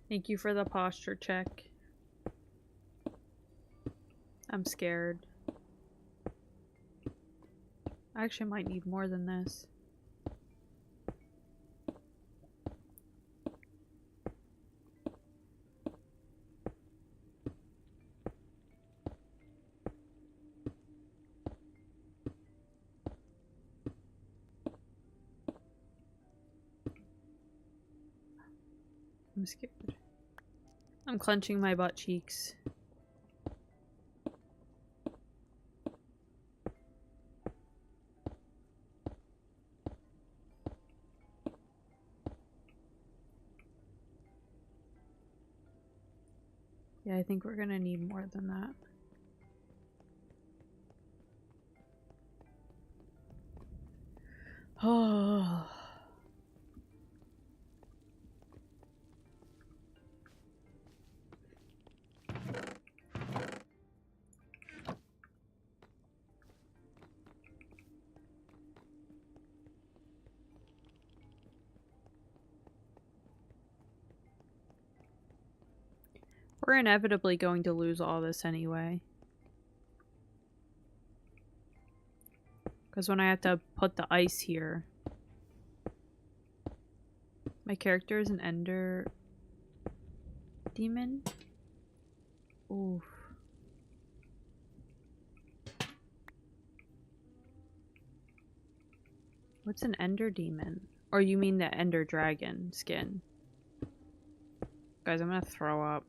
Thank you for the posture check. I'm scared. I actually might need more than this. I'm scared. I'm clenching my butt cheeks. Yeah, I think we're gonna need more than that. Oh. We're inevitably going to lose all this anyway. Because when I have to put the ice here... My character is an ender... demon? Oof. What's an ender demon? Or you mean the ender dragon skin? Guys, I'm gonna throw up.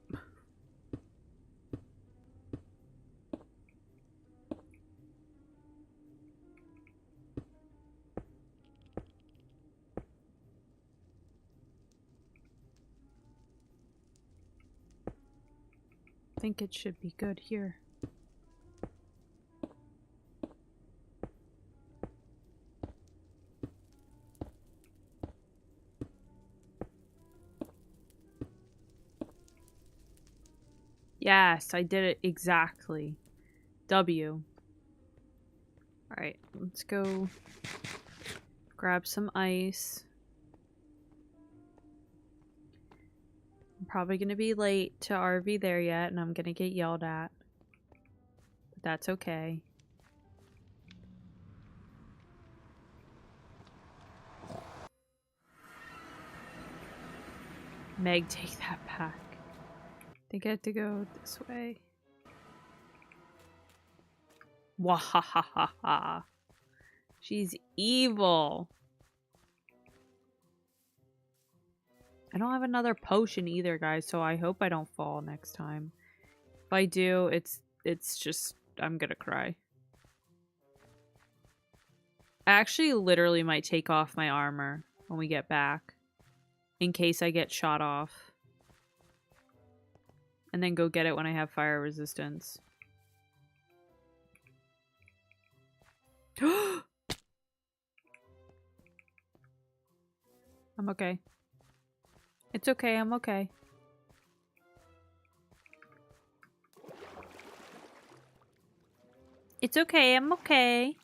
I think it should be good here. Yes, I did it exactly. W. Alright, let's go grab some ice. I'm probably gonna be late to RV there yet, and I'm gonna get yelled at. But that's okay. Meg, take that back. They get to go this way. Wahahaha. She's evil. I don't have another potion either, guys, so I hope I don't fall next time. If I do, it's just... I'm gonna cry. I actually literally might take off my armor when we get back. In case I get shot off. And then go get it when I have fire resistance. I'm okay. It's okay, I'm okay. It's okay, I'm okay.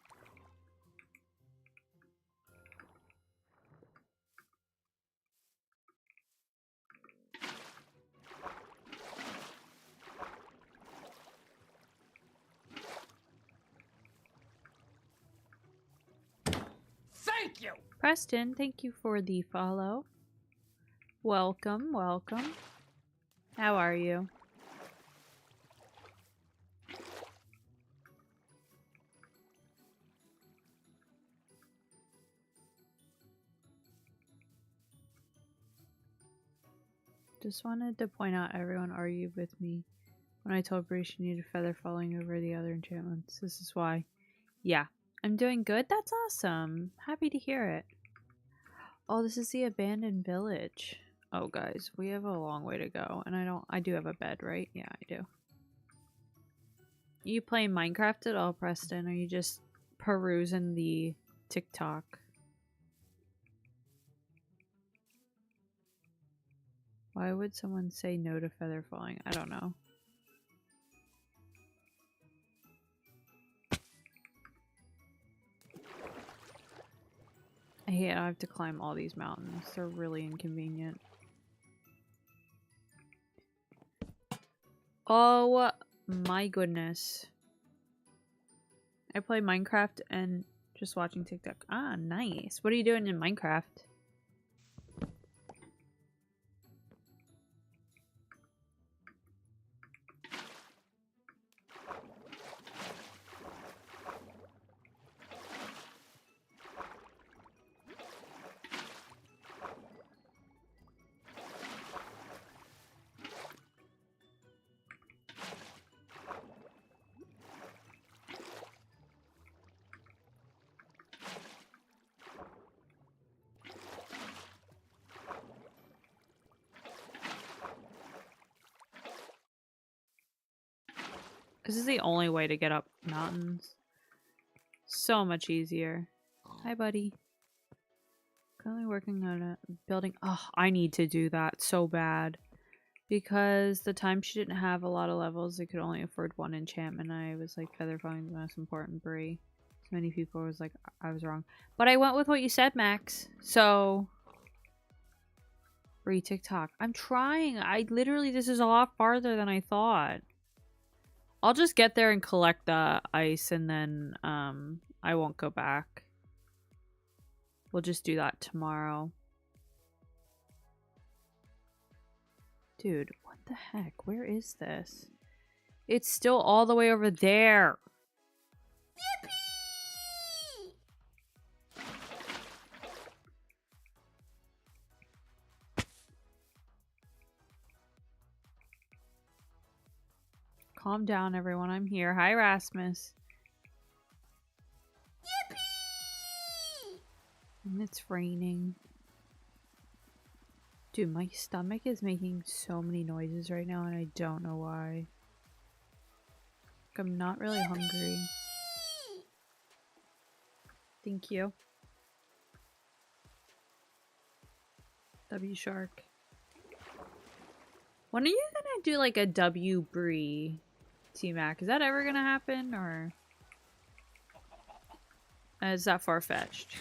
Thank you! Preston, thank you for the follow. Welcome, welcome. How are you? Just wanted to point out everyone argued with me when I told Bree she needed a feather falling over the other enchantments. This is why. Yeah, I'm doing good. That's awesome. Happy to hear it. Oh, this is the abandoned village. Oh, guys, we have a long way to go, and I do have a bed, right? Yeah, I do. You playing Minecraft at all, Preston? Or are you just perusing the TikTok? Why would someone say no to feather falling? I don't know. I hate I have to climb all these mountains. They're really inconvenient. Oh my goodness. I play Minecraft and just watching TikTok. Ah, nice. What are you doing in Minecraft? This is the only way to get up mountains. So much easier. Hi, buddy. Currently working on a building. Oh, I need to do that so bad. Because the time she didn't have a lot of levels, they could only afford one enchantment. I was like, feather falling is the most important, Brie. So many people was like, I was wrong. But I went with what you said, Max. So, Brie, TikTok. I'm trying. I literally, this is a lot farther than I thought. I'll just get there and collect the ice and then I won't go back. We'll just do that tomorrow. Dude, what the heck? Where is this? It's still all the way over there. Yippee! Calm down, everyone. I'm here. Hi, Rasmus. Yippee! And it's raining. Dude, my stomach is making so many noises right now, and I don't know why. Like, I'm not really hungry. Thank you. W Shark. When are you gonna do like a W Bree, T-Mac? Is that ever gonna happen, or is that far-fetched?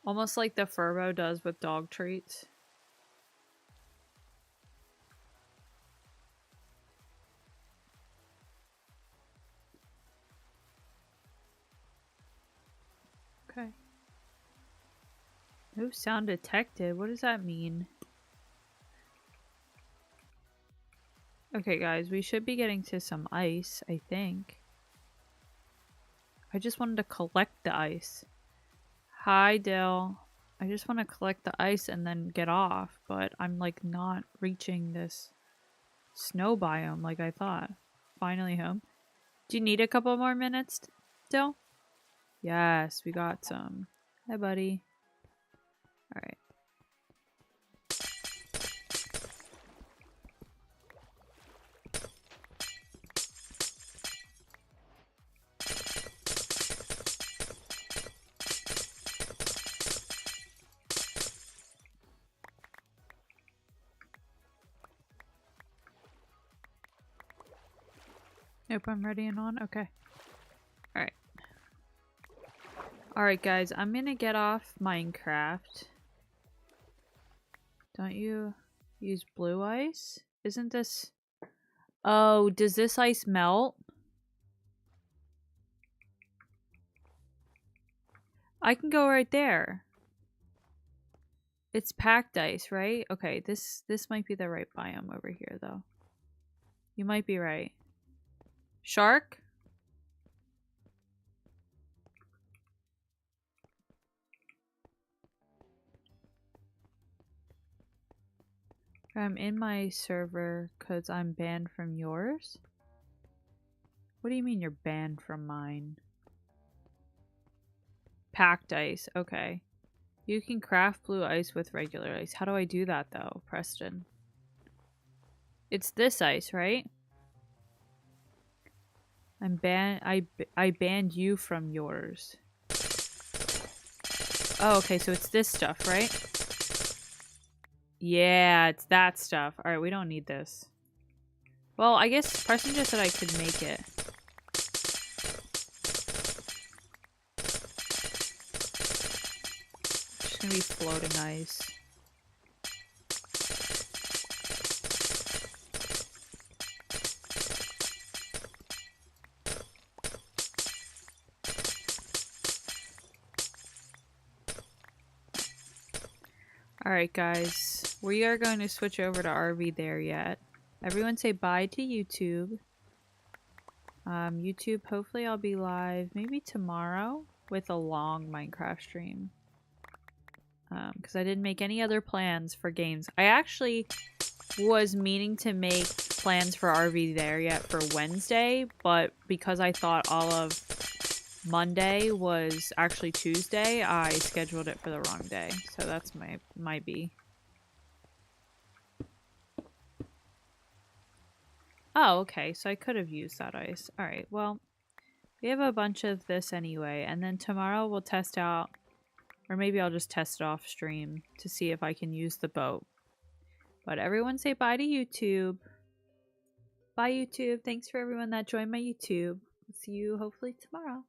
Almost like the Furbo does with dog treats. Okay. Oh, sound detected. What does that mean? Okay, guys, we should be getting to some ice, I think. I just wanted to collect the ice. Hi, Dill. I just want to collect the ice and then get off, but I'm like not reaching this snow biome like I thought. Finally home. Do you need a couple more minutes, Dill? Yes, we got some. Hi, buddy. Alright. Nope, I'm ready and on. Okay. Alright. Alright, guys, I'm gonna get off Minecraft. Don't you use blue ice? Isn't this... Oh, does this ice melt? I can go right there. It's packed ice, right? Okay, this might be the right biome over here, though. You might be right. Shark? I'm in my server because I'm banned from yours. What do you mean you're banned from mine? Packed ice. Okay. You can craft blue ice with regular ice. How do I do that though, Preston? It's this ice, right? I'm banned. I banned you from yours. Oh, okay, so it's this stuff, right? Yeah, it's that stuff. Alright, we don't need this. Well, I guess Preston just said I could make it. Just gonna be floating ice. Alright, guys. We are going to switch over to RV there yet. Everyone say bye to YouTube. YouTube, hopefully I'll be live maybe tomorrow with a long Minecraft stream. Because I didn't make any other plans for games. I actually was meaning to make plans for RV there yet for Wednesday, but because I thought all of Monday was actually Tuesday, I scheduled it for the wrong day. So that's might be. Oh, okay. So I could have used that ice. Alright, well, we have a bunch of this anyway. And then tomorrow we'll test out, or maybe I'll just test it off stream to see if I can use the boat. But everyone say bye to YouTube. Bye, YouTube. Thanks for everyone that joined my YouTube. See you hopefully tomorrow.